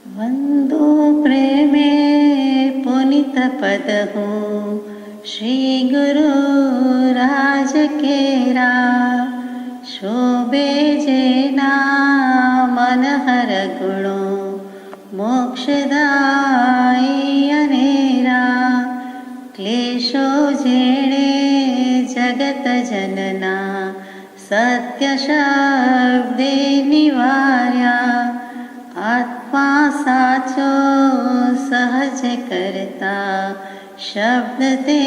वन्दो प्रेमे पुनितपदहु श्रीगुरु राजकेरा शोभे जेना मनहर गुणो मोक्षदायी अनेरा क्लेशो जेणे जगत जनना सत्य शब्दे निवार्या आत्मा साचो सहज करता शब्द ते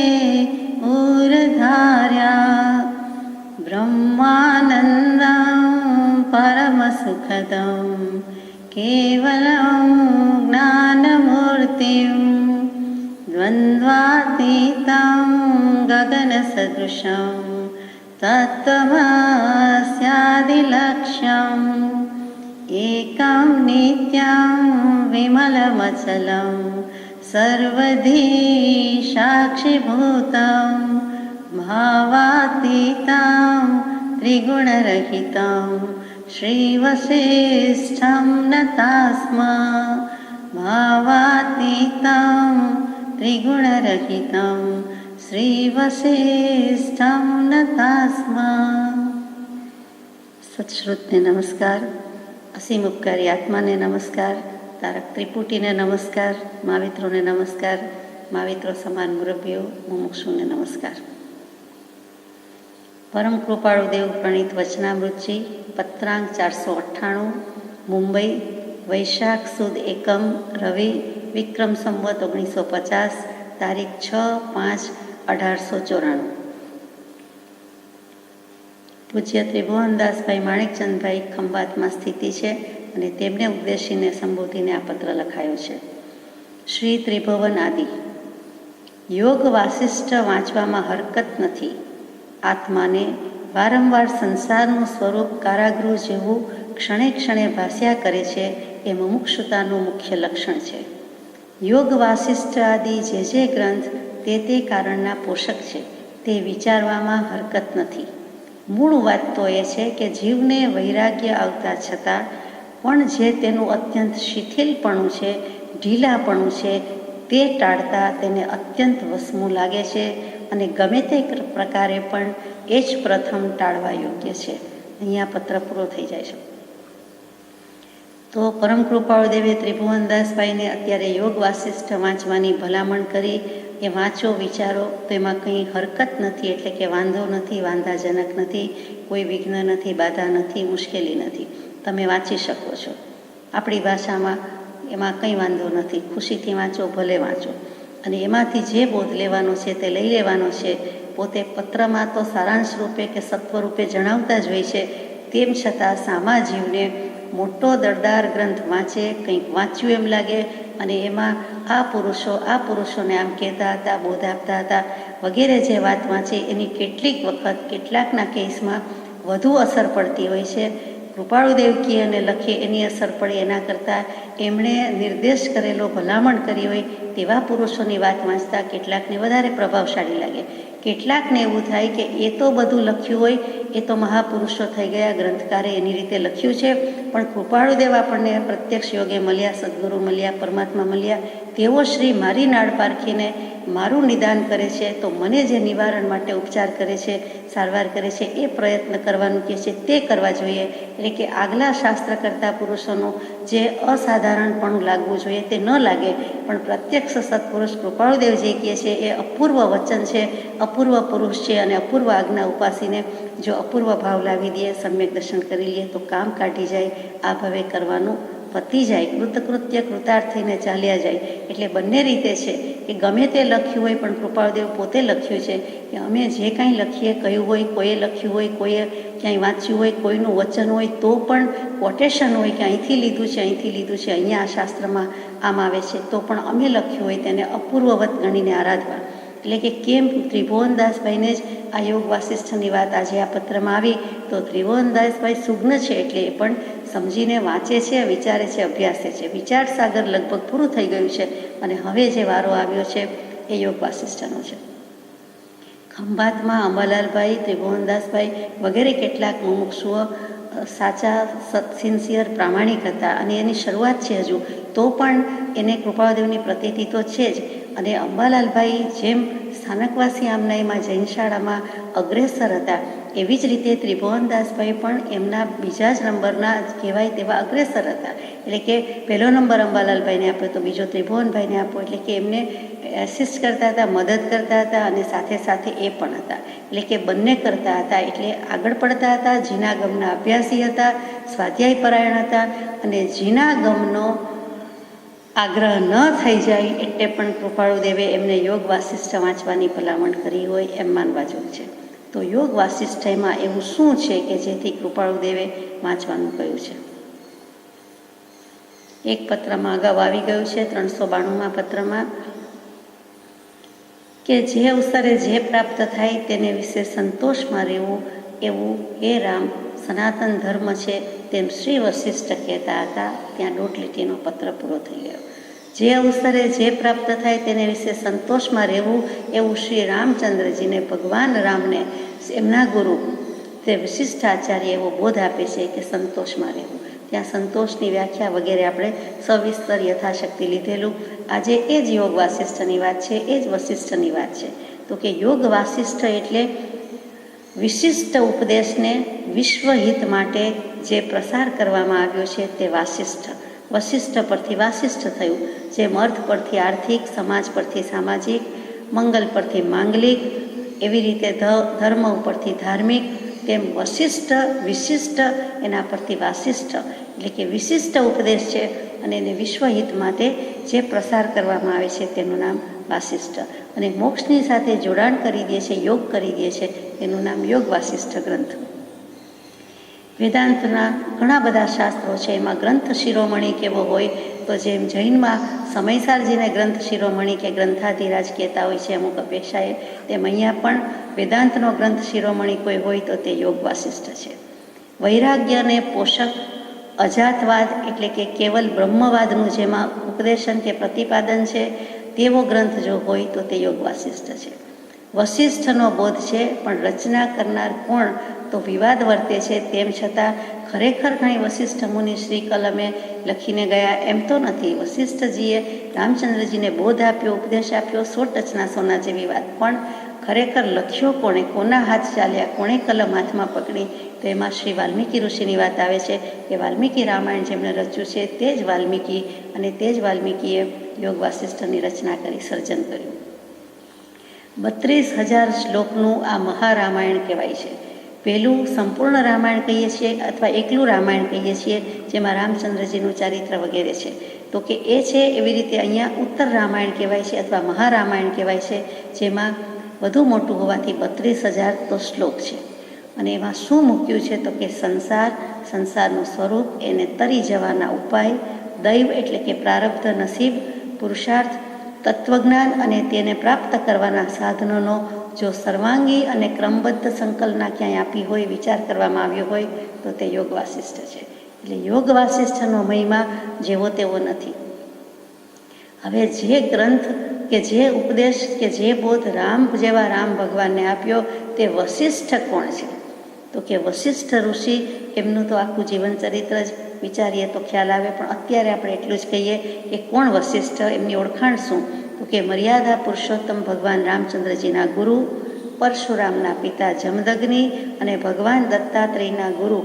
उरधार्या ब्रह्मानन्दं परमसुखदं केवलं ज्ञानमूर्तिं द्वन्द्वातीतं गगनसदृशं तत्त्वमस्यादिलक्ष्यम् एकं नित्यं विमलमचलं सर्वधी साक्षिभूतं भावातीतं त्रिगुणरहितं श्रीवसिष्ठं नतास्म भावातीतं त्रिगुणरहितं श्रीवसिष्ठं नतास्म। सत्श्रुतने नमस्कार, असीम उपकारी आत्माने नमस्कार, तारक त्रिपुटीने नमस्कार, महावित्रोने नमस्कार, महाविત્રો સમાન મુરબ્બીઓ મુમુક્ષુને નમસ્કાર। પરમ કૃપાળુ દેવ પ્રણીત વચનામૃતજી પત્રાંક 498 મુંબઈ વૈશાખ સુદ એકમ રવિ વિક્રમ સંવત 1950 તારીખ 6/5/1894। પૂજ્ય ત્રિભુવનદાસભાઈ માણેકચંદભાઈ ખંભાતમાં સ્થિતિ છે અને તેમને ઉદ્દેશીને સંબોધીને આ પત્ર લખાયો છે। શ્રી ત્રિભુવન આદિ યોગ વાસિષ્ઠ વાંચવામાં હરકત નથી। આત્માને વારંવાર સંસારનું સ્વરૂપ કારાગૃહ જેવું ક્ષણે ક્ષણે ભાસ્યા કરે છે એ મુમુક્ષુતાનું મુખ્ય લક્ષણ છે। યોગ વાસિષ્ઠ આદિ જે ગ્રંથ તે કારણના પોષક છે તે વિચારવામાં હરકત નથી। મૂળ વાત તો એ છે કે જીવને વૈરાગ્ય આવતા છતાં પણ જે તેનું અત્યંત શિથિલપણું છે, ઢીલાપણું છે, તે ટાળતા તેને અત્યંત વસમું લાગે છે અને ગમે તે પ્રકારે પણ એ જ પ્રથમ ટાળવા યોગ્ય છે। અહીંયા પત્ર પૂરો થઈ જાય છે। તો પરમ કૃપાળુ દેવે ત્રિભુવનદાસભાઈને અત્યારે યોગ વાસિષ્ઠ વાંચવાની ભલામણ કરી। એ વાંચો, વિચારો, તો એમાં કંઈ હરકત નથી, એટલે કે વાંધો નથી, વાંધાજનક નથી, કોઈ વિઘ્ન નથી, બાધા નથી, મુશ્કેલી નથી, તમે વાંચી શકો છો આપણી ભાષામાં। એમાં કંઈ વાંધો નથી, ખુશીથી વાંચો, ભલે વાંચો અને એમાંથી જે બોધ લેવાનો છે તે લઈ લેવાનો છે। પોતે પત્રમાં તો સારાંશ રૂપે કે સત્વરૂપે જણાવતા જ હોય છે, તેમ છતાં સામા જીવને મોટો દળદાર ગ્રંથ વાંચે, કંઈક વાંચ્યું એમ લાગે અને એમાં આ પુરુષોને આમ કહેતા હતા, બોધ આપતા હતા વગેરે જે વાત વાંચે એની કેટલીક વખત કેટલાકના કેસમાં વધુ અસર પડતી હોય છે। કૃપાળુદેવ કી અને લખે એની અસર પડે એના કરતાં એમણે નિર્દેશ કરેલો, ભલામણ કરી હોય તેવા પુરુષોની વાત વાંચતા કેટલાકને વધારે પ્રભાવશાળી લાગે। કેટલાકને એવું થાય કે એ તો બધું લખ્યું હોય, એ તો મહાપુરુષો થઈ ગયા, ગ્રંથકારે એની રીતે લખ્યું છે, પણ કૃપાળુદેવ આપણને પ્રત્યક્ષ યોગે મળ્યા, સદગુરુ મળ્યા, પરમાત્મા મળ્યા, તેઓ શ્રી મારી નાળ પારખીને મારું નિદાન કરે છે, તો મને જે નિવારણ માટે ઉપચાર કરે છે, સારવાર કરે છે, એ પ્રયત્ન કરવાનું કહે છે તે કરવા જોઈએ। એટલે કે આગલા શાસ્ત્ર કરતા પુરુષોનું જે અસાધારણપણું લાગવું જોઈએ તે ન લાગે, પણ પ્રત્યક્ષ સત્પુરુષ કૃપાળુદેવ જે કહે છે એ અપૂર્વ વચન છે, અપૂર્વ પુરુષ છે અને અપૂર્વ આજ્ઞા ઉપાસીને જો અપૂર્વ ભાવ લાવી દઈએ, સમ્યક દર્શન કરી લઈએ તો કામ કાઢી જાય, આ ભવે કરવાનું પતી જાય, કૃતકૃત્ય કૃતાર્થ થઈને ચાલ્યા જાય। એટલે બંને રીતે છે કે ગમે તે લખ્યું હોય, પણ કૃપાળુદેવ પોતે લખ્યું છે કે અમે જે કાંઈ લખીએ, કહ્યું હોય, કોઈએ લખ્યું હોય, કોઈએ ક્યાંય વાંચ્યું હોય, કોઈનું વચન હોય તો પણ કોટેશન હોય કે અહીંથી લીધું છે, અહીંથી લીધું છે, અહીંયા આ શાસ્ત્રમાં આમ આવે છે, તો પણ અમે લખ્યું હોય તેને અપૂર્વવત ગણીને આરાધવા। એટલે કે કેમ ત્રિભુવનદાસભાઈને જ આ યોગ વાસિષ્ઠની વાત આજે આ પત્રમાં આવી, તો ત્રિભુવનદાસભાઈ સુગ્ન છે એટલે એ પણ સમજીને વાંચે છે, વિચારે છે, અભ્યાસે છે। વિચાર સાગર લગભગ પૂરું થઈ ગયું છે અને હવે જે વારો આવ્યો છે એ યોગ વાસિષ્ઠનો છે। ખંભાતમાં અંબાલાલભાઈ, ત્રિભુવનદાસભાઈ વગેરે કેટલાક મુમુક્ષુઓ સાચા સિન્સિયર પ્રામાણિક હતા અને એની શરૂઆત છે હજુ, તો પણ એને કૃપાળુદેવની પ્રતીતિ તો છે જ. અને અંબાલાલભાઈ જેમ સ્થાનકવાસી આમનાઈમાં જૈન શાળામાં અગ્રેસર હતા, એવી જ રીતે ત્રિભુવનદાસભાઈ પણ એમના બીજા જ નંબરના કહેવાય તેવા અગ્રેસર હતા. એટલે કે પહેલો નંબર અંબાલાલભાઈને આપ્યો તો બીજો ત્રિભુવનભાઈને આપ્યો, એટલે કે એમને એસિસ્ટ કરતા હતા, મદદ કરતા હતા અને સાથે સાથે એ પણ હતા. એટલે કે બંને કરતા હતા, એટલે આગળ પડતા હતા. જીના ગમના અભ્યાસી હતા, સ્વાધ્યાય પરાયણ હતા અને જીના ગમનો આગ્રહ ન થઈ જાય એટલે પણ કૃપાળુદેવે એમને યોગ વાસિષ્ઠ વાંચવાની ભલામણ કરી હોય એમ માનવા જેવું છે. તો યોગ વાસિષ્ઠમાં એવું શું છે કે જેથી કૃપાળુદેવે વાંચવાનું કહ્યું છે? એક પત્રમાં અગાઉ આવી ગયું છે, 392માં પત્રમાં, કે જે અવસરે જે પ્રાપ્ત થાય તેને વિશે સંતોષમાં રહેવું, એવું હે રામ સનાતન ધર્મ છે, તેમ શ્રી વશિષ્ઠ કહેતા હતા. ત્યાં 1.5 લીટીનો પત્ર પૂરો થઈ ગયો. જે અવસરે જે પ્રાપ્ત થાય તેને વિશે સંતોષમાં રહેવું, એવું શ્રી રામચંદ્રજીને ભગવાન રામને એમના ગુરુ તે વિશિષ્ટ આચાર્ય એવો બોધ આપે છે કે સંતોષમાં રહેવું. ત્યાં સંતોષની વ્યાખ્યા વગેરે આપણે સવિસ્તર યથાશક્તિ લીધેલું. આજે એ જ યોગ વાસિષ્ઠની વાત છે, એ જ વશિષ્ઠની વાત છે. તો કે યોગ વાસિષ્ઠ એટલે વિશિષ્ટ ઉપદેશને વિશ્વહિત માટે જે પ્રસાર કરવામાં આવ્યો છે તે વાસિષ્ઠ. વશિષ્ઠ પરથી વાસિષ્ઠ થયું. જેમ અર્થ પરથી આર્થિક, સમાજ પરથી સામાજિક, મંગલ પરથી માંગલિક, એવી રીતે ધર્મ ઉપરથી ધાર્મિક, તેમ વશિષ્ઠ વિશિષ્ટ એના પરથી વાસિષ્ઠ. એટલે કે વિશિષ્ટ ઉપદેશ છે અને એને વિશ્વહિત માટે જે પ્રસાર કરવામાં આવે છે તેનું નામ વાસિષ્ઠ. અને મોક્ષની સાથે જોડાણ કરી દે છે, યોગ કરી દે છે, એનું નામ યોગ વાસિષ્ઠ ગ્રંથ. વેદાંતના ઘણા બધા શાસ્ત્રો છે, એમાં ગ્રંથ શિરોમણી કેવો હોય તો જેમ જૈનમાં સમયસારજીને ગ્રંથ શિરોમણી કે ગ્રંથાધિરાજ કહેતા હોય છે અમુક અપેક્ષાએ, તેમ અહીંયા પણ વેદાંતનો ગ્રંથ શિરોમણી કોઈ હોય તો તે યોગ વાસિષ્ઠ છે. વૈરાગ્યને પોષક અજાતવાદ એટલે કે કેવલ બ્રહ્મવાદનું જેમાં ઉપદેશન કે પ્રતિપાદન છે તેવો ગ્રંથ જો હોય તો તે યોગ વાસિષ્ઠ છે. વશિષ્ઠનો બોધ છે, પણ રચના કરનાર કોણ તો વિવાદ વર્તે છે. તેમ છતાં ખરેખર કાંઈ વશિષ્ઠ મુનિ શ્રી કલમે લખીને ગયા એમ તો નથી. વશિષ્ઠજીએ રામચંદ્રજીને બોધ આપ્યો, ઉપદેશ આપ્યો, 100 ટચના સોના જેવી વાત, પણ ખરેખર લખ્યો કોણે, કોના હાથ ચાલ્યા, કોણે કલમ હાથમાં પકડી, તો એમાં શ્રી વાલ્મીકી ઋષિની વાત આવે છે કે વાલ્મીકી રામાયણ જેમણે રચ્યું છે તે જ વાલ્મીકી, અને તે જ વાલ્મીકીએ યોગ વાસિષ્ઠની રચના કરી, સર્જન કર્યું. 32,000 શ્લોકનું આ મહારામાયણ કહેવાય છે. પહેલું સંપૂર્ણ રામાયણ કહીએ છીએ અથવા એકલું રામાયણ કહીએ છીએ, જેમાં રામચંદ્રજીનું ચારિત્ર વગેરે છે. તો કે એ છે. એવી રીતે અહીંયા ઉત્તર રામાયણ કહેવાય છે અથવા મહારામાયણ કહેવાય છે, જેમાં વધુ મોટું હોવાથી 32,000 તો શ્લોક છે. અને એમાં શું મૂક્યું છે તો કે સંસાર, સંસારનું સ્વરૂપ, એને તરી જવાના ઉપાય, દૈવ એટલે કે પ્રારબ્ધ નસીબ, પુરુષાર્થ, તત્વજ્ઞાન અને તેને પ્રાપ્ત કરવાના સાધનોનો જો સર્વાંગી અને ક્રમબદ્ધ સંકલના ક્યાંય આપી હોય, વિચાર કરવામાં આવ્યો હોય તો તે યોગ વાસિષ્ઠ છે. એટલે યોગ વાસિષ્ઠનો મહિમા જેવો તેવો નથી. હવે જે ગ્રંથ કે જે ઉપદેશ કે જે બોધ રામ જેવા રામ ભગવાનને આપ્યો તે વશિષ્ઠ કોણ છે? તો કે વશિષ્ઠ ઋષિ, એમનું તો આખું જીવન ચરિત્ર જ વિચારીએ તો ખ્યાલ આવે, પણ અત્યારે આપણે એટલું જ કહીએ કે કોણ વશિષ્ઠ, એમની ઓળખાણ શું? તો કે મર્યાદા પુરુષોત્તમ ભગવાન રામચંદ્રજીના ગુરુ, પરશુરામના પિતા જમદગ્નિ અને ભગવાન દત્તાત્રેયના ગુરુ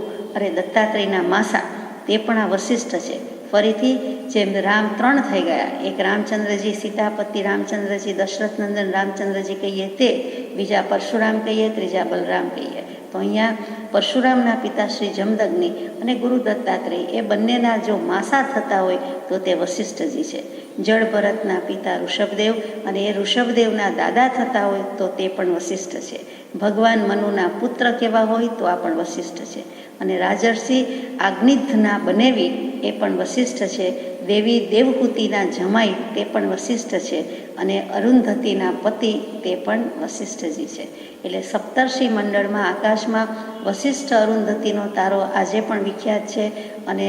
દત્તાત્રેયના માસા, તે પણ આ વશિષ્ઠ છે. ફરીથી જેમ રામ 3 થઈ ગયા, એક રામચંદ્રજી સીતાપતિ રામચંદ્રજી દશરથનંદન રામચંદ્રજી કહીએ તે, બીજા પરશુરામ કહીએ, ત્રીજા બલરામ કહીએ. તો અહીંયા પરશુરામના પિતા શ્રી જમદગ્નિ અને ગુરુ દત્તાત્રેય એ બંનેના જો માસા થતા હોય તો તે વશિષ્ઠજી છે. જળ ભરતના પિતા ઋષભદેવ અને એ ઋષભદેવના દાદા થતા હોય તો તે પણ વશિષ્ઠ છે. ભગવાન મનુના પુત્ર કેવા હોય તો આ પણ વશિષ્ઠ છે. અને રાજર્ષિ આજ્ઞિધ્ધના બનેવી એ પણ વશિષ્ઠ છે. દેવી દેવહૂતિના જમાઈ તે પણ વશિષ્ઠ છે. અને અરુંધતીના પતિ તે પણ વશિષ્ઠજી છે. એટલે સપ્તર્ષિ મંડળમાં આકાશમાં વશિષ્ઠ અરુંધતીનો તારો આજે પણ વિખ્યાત છે. અને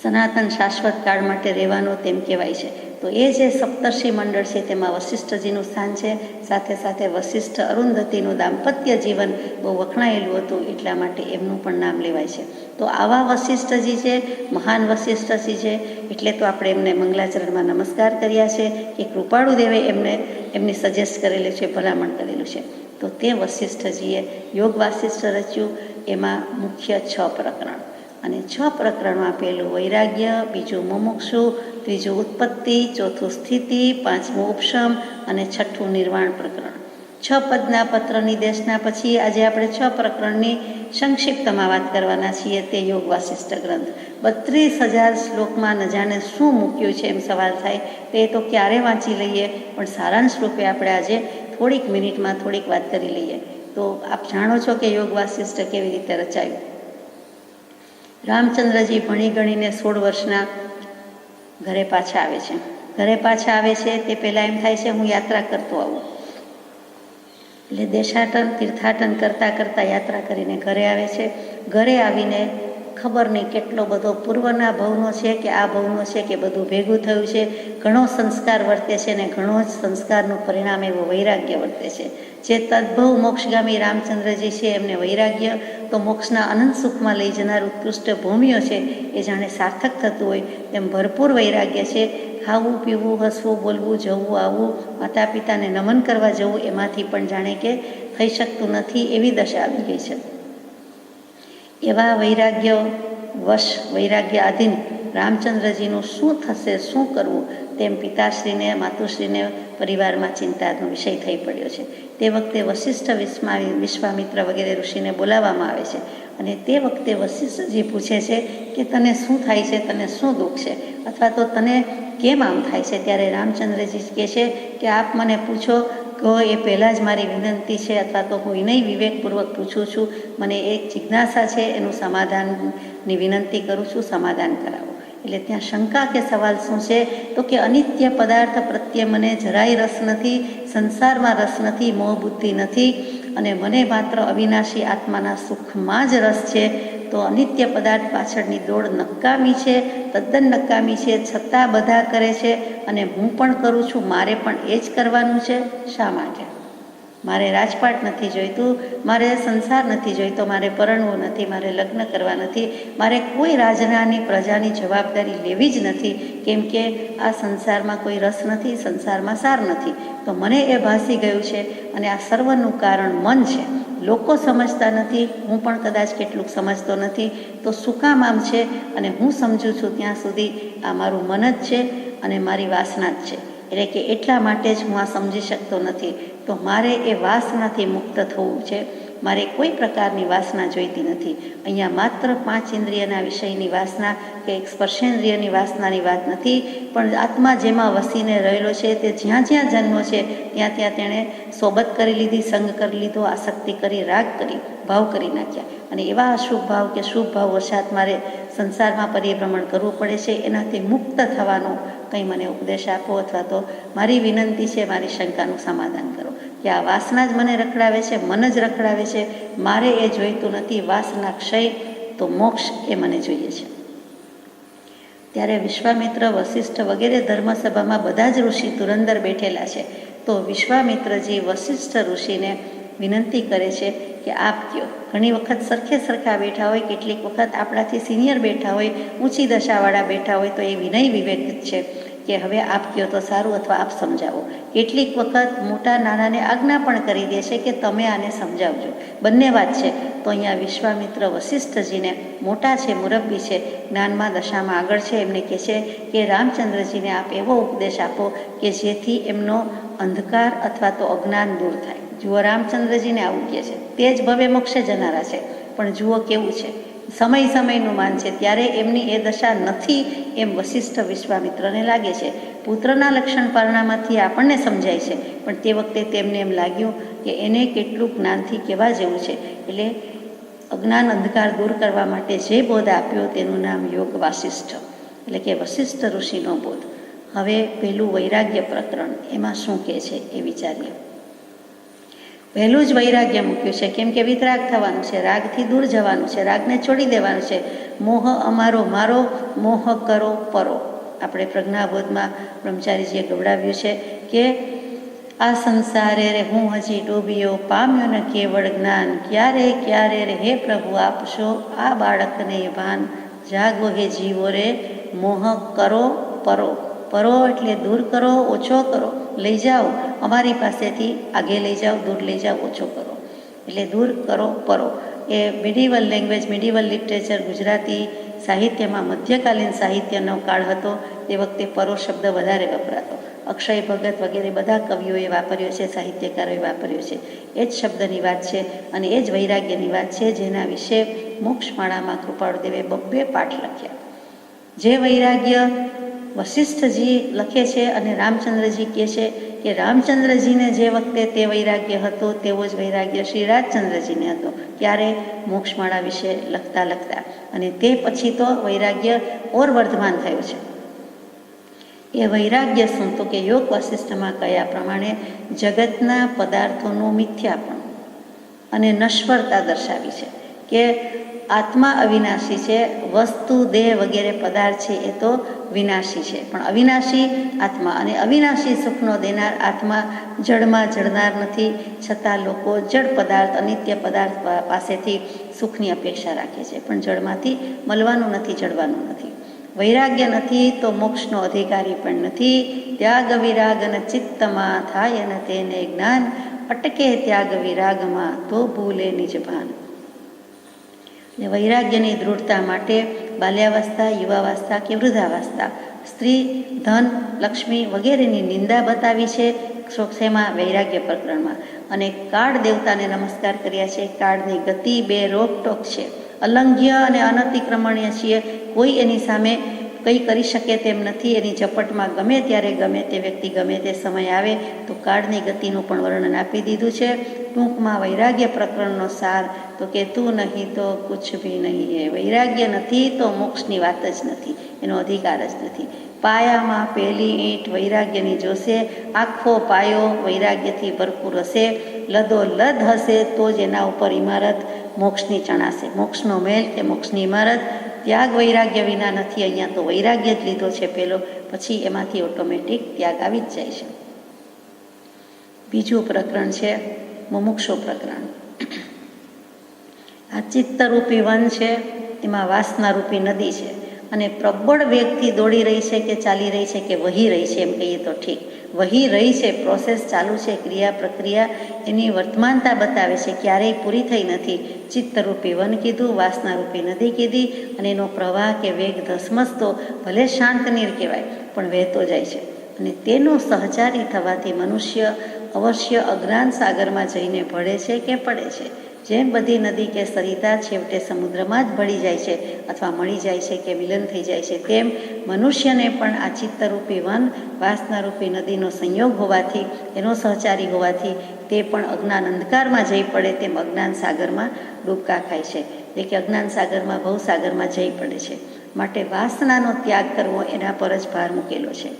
સનાતન શાશ્વત કાળ માટે રહેવાનો તેમ કહેવાય છે. તો એ જે સપ્તર્ષિ મંડળ છે તેમાં વશિષ્ઠજીનું સ્થાન છે. સાથે સાથે વશિષ્ઠ અરુંધતીનું દાંપત્ય જીવન બહુ વખણાયેલું હતું, એટલા માટે એમનું પણ નામ લેવાય છે. તો આવા વશિષ્ઠજી છે, મહાન વશિષ્ઠજી છે, એટલે તો આપણે એમને મંગલાચરણમાં નમસ્કાર કર્યા છે કે કૃપાળુ દેવે એમની સજેસ્ટ કરેલું છે, ભલામણ કરેલું છે. તો તે વશિષ્ઠજીએ યોગ વાસિષ્ઠ રચ્યું. એમાં મુખ્ય 6 પ્રકરણ, અને 6 પ્રકરણમાં પહેલું વૈરાગ્ય, બીજું મુમુક્ષુ, ત્રીજું ઉત્પત્તિ, ચોથું સ્થિતિ, પાંચમું ઉપશમ અને છઠ્ઠું નિર્વાણ પ્રકરણ. 6 પદના પત્ર નિર્દેશના પછી આજે આપણે 6 પ્રકરણની સંક્ષિપ્તમાં વાત કરવાના છીએ. તે યોગ વાસિષ્ઠ ગ્રંથ 32,000 શ્લોકમાં ન જાણે શું મૂક્યું છે એમ સવાલ થાય. તે તો ક્યારે વાંચી લઈએ, પણ સારાંશ રૂપે આપણે આજે થોડીક મિનિટમાં થોડીક વાત કરી લઈએ. તો આપ જાણો છો કે યોગ વાસિષ્ઠ કેવી રીતે રચાયું. રામચંદ્રજી ભણી ગણીને 16 વર્ષના ઘરે પાછા આવે છે. ઘરે પાછા આવે છે તે પહેલાં એમ થાય છે હું યાત્રા કરતો આવું. એટલે દેશાટન તીર્થાટન કરતાં કરતાં યાત્રા કરીને ઘરે આવે છે. ઘરે આવીને ખબર નહીં કેટલો બધો પૂર્વના ભવનો છે કે આ ભવનો છે કે બધું ભેગું થયું છે. ઘણો સંસ્કાર વર્તે છે ને ઘણો જ સંસ્કારનું પરિણામ એવું વૈરાગ્ય વર્તે છે. જે તદ્ભવ મોક્ષગામી રામચંદ્રજી છે એમને વૈરાગ્ય તો મોક્ષના અનંત સુખમાં લઈ જનાર ઉત્કૃષ્ટ ભૂમિઓ છે એ જાણે સાર્થક થતું હોય તેમ ભરપૂર વૈરાગ્ય છે. ખાવું પીવું, હસવું બોલવું, જવું આવવું, માતા પિતાને નમન કરવા જવું એમાંથી પણ જાણે કે થઈ શકતું નથી એવી દશા આવી ગઈ છે. એવા વૈરાગ્ય વશ, વૈરાગ્ય આધીન રામચંદ્રજીનું શું થશે, શું કરવું તેમ પિતાશ્રીને, માતુશ્રીને પરિવારમાં ચિંતાનો વિષય થઈ પડ્યો છે. તે વખતે વશિષ્ઠ, વિશ્વામિત્ર વગેરે ઋષિને બોલાવવામાં આવે છે. અને તે વખતે વશિષ્ઠજી પૂછે છે કે તને શું થાય છે, તને શું દુઃખ છે, અથવા તો તને કેમ આમ થાય છે. ત્યારે રામચંદ્રજી કહે છે કે આપ મને પૂછો કહો એ પહેલાં જ મારી વિનંતી છે, અથવા તો હું વિનય વિવેકપૂર્વક પૂછું છું. મને એક જિજ્ઞાસા છે, એનું સમાધાનની વિનંતી કરું છું, સમાધાન કરાવો. એટલે ત્યાં શંકા કે સવાલ શું છે તો કે અનિત્ય પદાર્થ પ્રત્યે મને જરાય રસ નથી, સંસારમાં રસ નથી, મોહ બુદ્ધિ નથી, અને મને માત્ર અવિનાશી આત્માના સુખમાં જ રસ છે. તો અનિત્ય પદાર્થ પાછળની દોડ નકામી છે, તદ્દન નકામી છે. છતાં બધા કરે છે અને હું પણ કરું છું. મારે પણ એ જ કરવાનું છે. શા માટે? મારે રાજપાટ નથી જોઈતું, મારે સંસાર નથી જોઈતો, મારે પરણવું નથી, મારે લગ્ન કરવા નથી, મારે કોઈ રાજનાની પ્રજાની જવાબદારી લેવી જ નથી, કેમ કે આ સંસારમાં કોઈ રસ નથી, સંસારમાં સાર નથી. તો મને એ ભાસી ગયું છે અને આ સર્વનું કારણ મન છે. લોકો સમજતા નથી, હું પણ કદાચ કેટલુંક સમજતો નથી. તો શું કામ આમ છે? અને હું સમજું છું ત્યાં સુધી આ મારું મન જ છે અને મારી વાસના જ છે. એટલે કે એટલા માટે જ હું આ સમજી શકતો નથી. તો મારે એ વાસનાથી મુક્ત થવું છે. મારે કોઈ પ્રકારની વાસના જોઈતી નથી. અહીંયા માત્ર 5 ઇન્દ્રિયના વિષયની વાસના કે એક સ્પર્શેન્દ્રિયની વાસનાની વાત નથી, પણ આત્મા જેમાં વસીને રહેલો છે તે જ્યાં જ્યાં જન્મો છે ત્યાં ત્યાં તેણે સોબત કરી લીધી, સંગ કરી લીધો, આસક્તિ કરી, રાગ કરી, ભાવ કરી નાખ્યા. અને એવા અશુભ ભાવ કે શુભ ભાવ વશાત મારે સંસારમાં પરિભ્રમણ કરવું પડે છે. એનાથી મુક્ત થવાનો કંઈ મને ઉપદેશ આપો, અથવા તો મારી વિનંતી છે, મારી શંકાનું સમાધાન કરો કે આ વાસના જ મને રખડાવે છે, મન જ રખડાવે છે. મારે એ જોઈતું નથી. વાસના ક્ષય તો મોક્ષ એ મને જોઈએ છે. ત્યારે વિશ્વામિત્ર, વશિષ્ઠ વગેરે ધર્મસભામાં બધા જ ઋષિ ધુરંધર બેઠેલા છે. તો વિશ્વામિત્રજી વશિષ્ઠ ઋષિને વિનંતી કરે છે કે આપ કયો. ઘણી વખત સરખે સરખા બેઠા હોય, કેટલીક વખત આપણાથી સિનિયર બેઠા હોય, ઊંચી દશાવાળા બેઠા હોય, તો એ વિનય વિવેક છે કે હવે આપ કયો તો સારું, અથવા આપ સમજાવો. કેટલીક વખત મોટા નાનાને આજ્ઞા પણ કરી દે છે કે તમે આને સમજાવજો. બંને વાત છે. તો અહીંયા વિશ્વામિત્ર વશિષ્ઠજીને મોટા છે, મુરબ્બી છે, જ્ઞાનમાં દશામાં આગળ છે, એમને કહે છે કે રામચંદ્રજીને આપ એવો ઉપદેશ આપો કે જેથી એમનો અંધકાર અથવા તો અજ્ઞાન દૂર થાય. જુઓ, રામચંદ્રજીને આવું કહે છે. તે જ ભવે મોક્ષે જનારા છે, પણ જુઓ કેવું છે, સમય સમયનું માન છે. ત્યારે એમની એ દશા નથી એમ વશિષ્ઠ વિશ્વામિત્રને લાગે છે. પુત્રના લક્ષણ પારણામાંથી આપણને સમજાય છે, પણ તે વખતે તેમને એમ લાગ્યું કે એને કેટલું જ્ઞાનથી કહેવા જેવું છે. એટલે અજ્ઞાન અંધકાર દૂર કરવા માટે જે બોધ આપ્યો તેનું નામ યોગ વાસિષ્ઠ, એટલે કે વશિષ્ઠ ઋષિનો બોધ. હવે પહેલું વૈરાગ્ય પ્રકરણ, એમાં શું કહે છે એ વિચારીએ. પહેલું જ વૈરાગ્ય મૂક્યું છે, કેમ કે વિતરાગ થવાનું છે, રાગથી દૂર જવાનું છે, રાગને છોડી દેવાનું છે. મોહ અમારો મારો, મોહ કરો પરો. આપણે પ્રજ્ઞાબોધમાં બ્રહ્મચારીજીએ ગવડાવ્યું છે કે આ સંસારે રે હું હજી ડૂબ્યો, પામ્યો ને કેવળ જ્ઞાન, ક્યારે ક્યારે રે હે પ્રભુ આપશો આ બાળકને ભાન, જાગો હે જીવો રે મોહ કરો પરો. પરો એટલે દૂર કરો, ઓછો કરો, લઈ જાઓ અમારી પાસેથી, આગે લઈ જાઓ, દૂર લઈ જાઓ, ઓછો કરો, એટલે દૂર કરો પરો. એ મિડિવલ લેંગ્વેજ, મિડિવલ લિટરેચર, ગુજરાતી સાહિત્યમાં મધ્યકાલીન સાહિત્યનો કાળ હતો, તે વખતે પરો શબ્દ વધારે વપરાતો. અક્ષય ભગત વગેરે બધા કવિઓએ વાપર્યો છે, સાહિત્યકારોએ વાપર્યો છે. એ જ શબ્દની વાત છે અને એ જ વૈરાગ્યની વાત છે, જેના વિશે મોક્ષમાળામાં કૃપાળુદેવે 2 પાઠ લખ્યા. જે વૈરાગ્ય વશિષ્ઠજી લખે છે અને રામચંદ્રજી કહે છે કે રામચંદ્રજીને જે વખતે તે વૈરાગ્ય હતો તેવો જ વૈરાગ્ય શ્રી રાજચંદ્રજીને હતો. ત્યારે મોક્ષમાળા વિશે લખતા અને તે પછી તો વૈરાગ્ય ઓર વર્ધમાન થયું છે. એ વૈરાગ્ય શું? તો કે યોગ વશિષ્ઠમાં કયા પ્રમાણે જગતના પદાર્થોનું મિથ્યાપણ અને નશ્વરતા દર્શાવી છે કે આત્મા અવિનાશી છે, વસ્તુ દેહ વગેરે પદાર્થ છે એ તો વિનાશી છે, પણ અવિનાશી આત્મા અને અવિનાશી સુખનો દેનાર આત્મા જળમાં જળનાર નથી, છતાં લોકો જળ પદાર્થ, અનિત્ય પદાર્થ પાસેથી સુખની અપેક્ષા રાખે છે, પણ જળમાંથી મળવાનું નથી, જળવાનું નથી. વૈરાગ્ય નથી તો મોક્ષનો અધિકારી પણ નથી. ત્યાગ વિરાગન ચિત્તમાં થાય અને તેને જ્ઞાન, અટકે ત્યાગ વિરાગમાં તો ભૂલે નિજ ભાન. વૈરાગ્યની દૃઢતા માટે બાલ્યાવસ્થા, યુવાવસ્થા કે વૃદ્ધાવસ્થા, સ્ત્રી, ધન, લક્ષ્મી વગેરેની નિંદા બતાવી છે શેમાં? વૈરાગ્ય પ્રકરણમાં. અને કાળ દેવતાને નમસ્કાર કર્યા છે. કાળની ગતિ 2 રોકટોક છે, અલંઘ્ય અને અનતિક્રમણીય છીએ. કોઈ એની સામે કંઈ કરી શકે તેમ નથી. એની ઝપટમાં ગમે ત્યારે ગમે તે વ્યક્તિ ગમે તે સમય આવે તો કાળની ગતિનું પણ વર્ણન આપી દીધું છે. ટૂંકમાં વૈરાગ્ય પ્રકરણનો સાર તો કે તું નહીં તો કુછ ભી નહીં હે. વૈરાગ્ય નથી તો મોક્ષની વાત જ નથી, એનો અધિકાર જ નથી. પાયામાં પહેલી ઈંટ વૈરાગ્યની જોશે, આખો પાયો વૈરાગ્યથી ભરપૂર હશે, લદોલદ હશે તો જ એના ઉપર ઇમારત મોક્ષની ચણાશે. મોક્ષનો મહેલ કે મોક્ષની ઇમારત ત્યાગ વૈરાગ્ય વિના નથી. અહીંયા તો વૈરાગ્ય જ લીધો છે પહેલો, પછી એમાંથી ઓટોમેટિક ત્યાગ આવી જ જાય છે. બીજું પ્રકરણ છે મુમુક્ષુ પ્રકરણ. આ ચિત્તરૂપી વન છે, એમાં વાસનારૂપી નદી છે અને પ્રબળ વેગથી દોડી રહી છે કે ચાલી રહી છે કે વહી રહી છે, એમ કહીએ તો ઠીક. વહી રહી છે, પ્રોસેસ ચાલુ છે, ક્રિયા પ્રક્રિયા એની વર્તમાનતા બતાવે છે, ક્યારેય પૂરી થઈ નથી. ચિત્તરૂપી વન કીધું, વાસનારૂપી નદી કીધી અને એનો પ્રવાહ કે વેગ ધસમસતો ભલે શાંત નીર કહેવાય પણ વહેતો જાય છે. અને તેનો સહચારી થવાથી મનુષ્ય અવશ્ય અજ્ઞાન સાગરમાં જઈને ભળે છે કે પડે છે. જેમ બધી નદી કે સરિતા છેવટે સમુદ્રમાં જ ભળી જાય છે અથવા મળી જાય છે કે વિલન થઈ જાય છે, તેમ મનુષ્યને પણ આ ચિત્તરૂપી વન, વાસનારૂપી નદીનો સંયોગ હોવાથી, એનો સહચારી હોવાથી તે પણ અજ્ઞાન અંધકારમાં જઈ પડે તેમ અજ્ઞાન સાગરમાં ડૂબકા ખાય છે, એટલે કે અજ્ઞાન સાગરમાં, ભવસાગરમાં જઈ પડે છે. માટે વાસનાનો ત્યાગ કરવો એના પર જ ભાર મૂકેલો છે.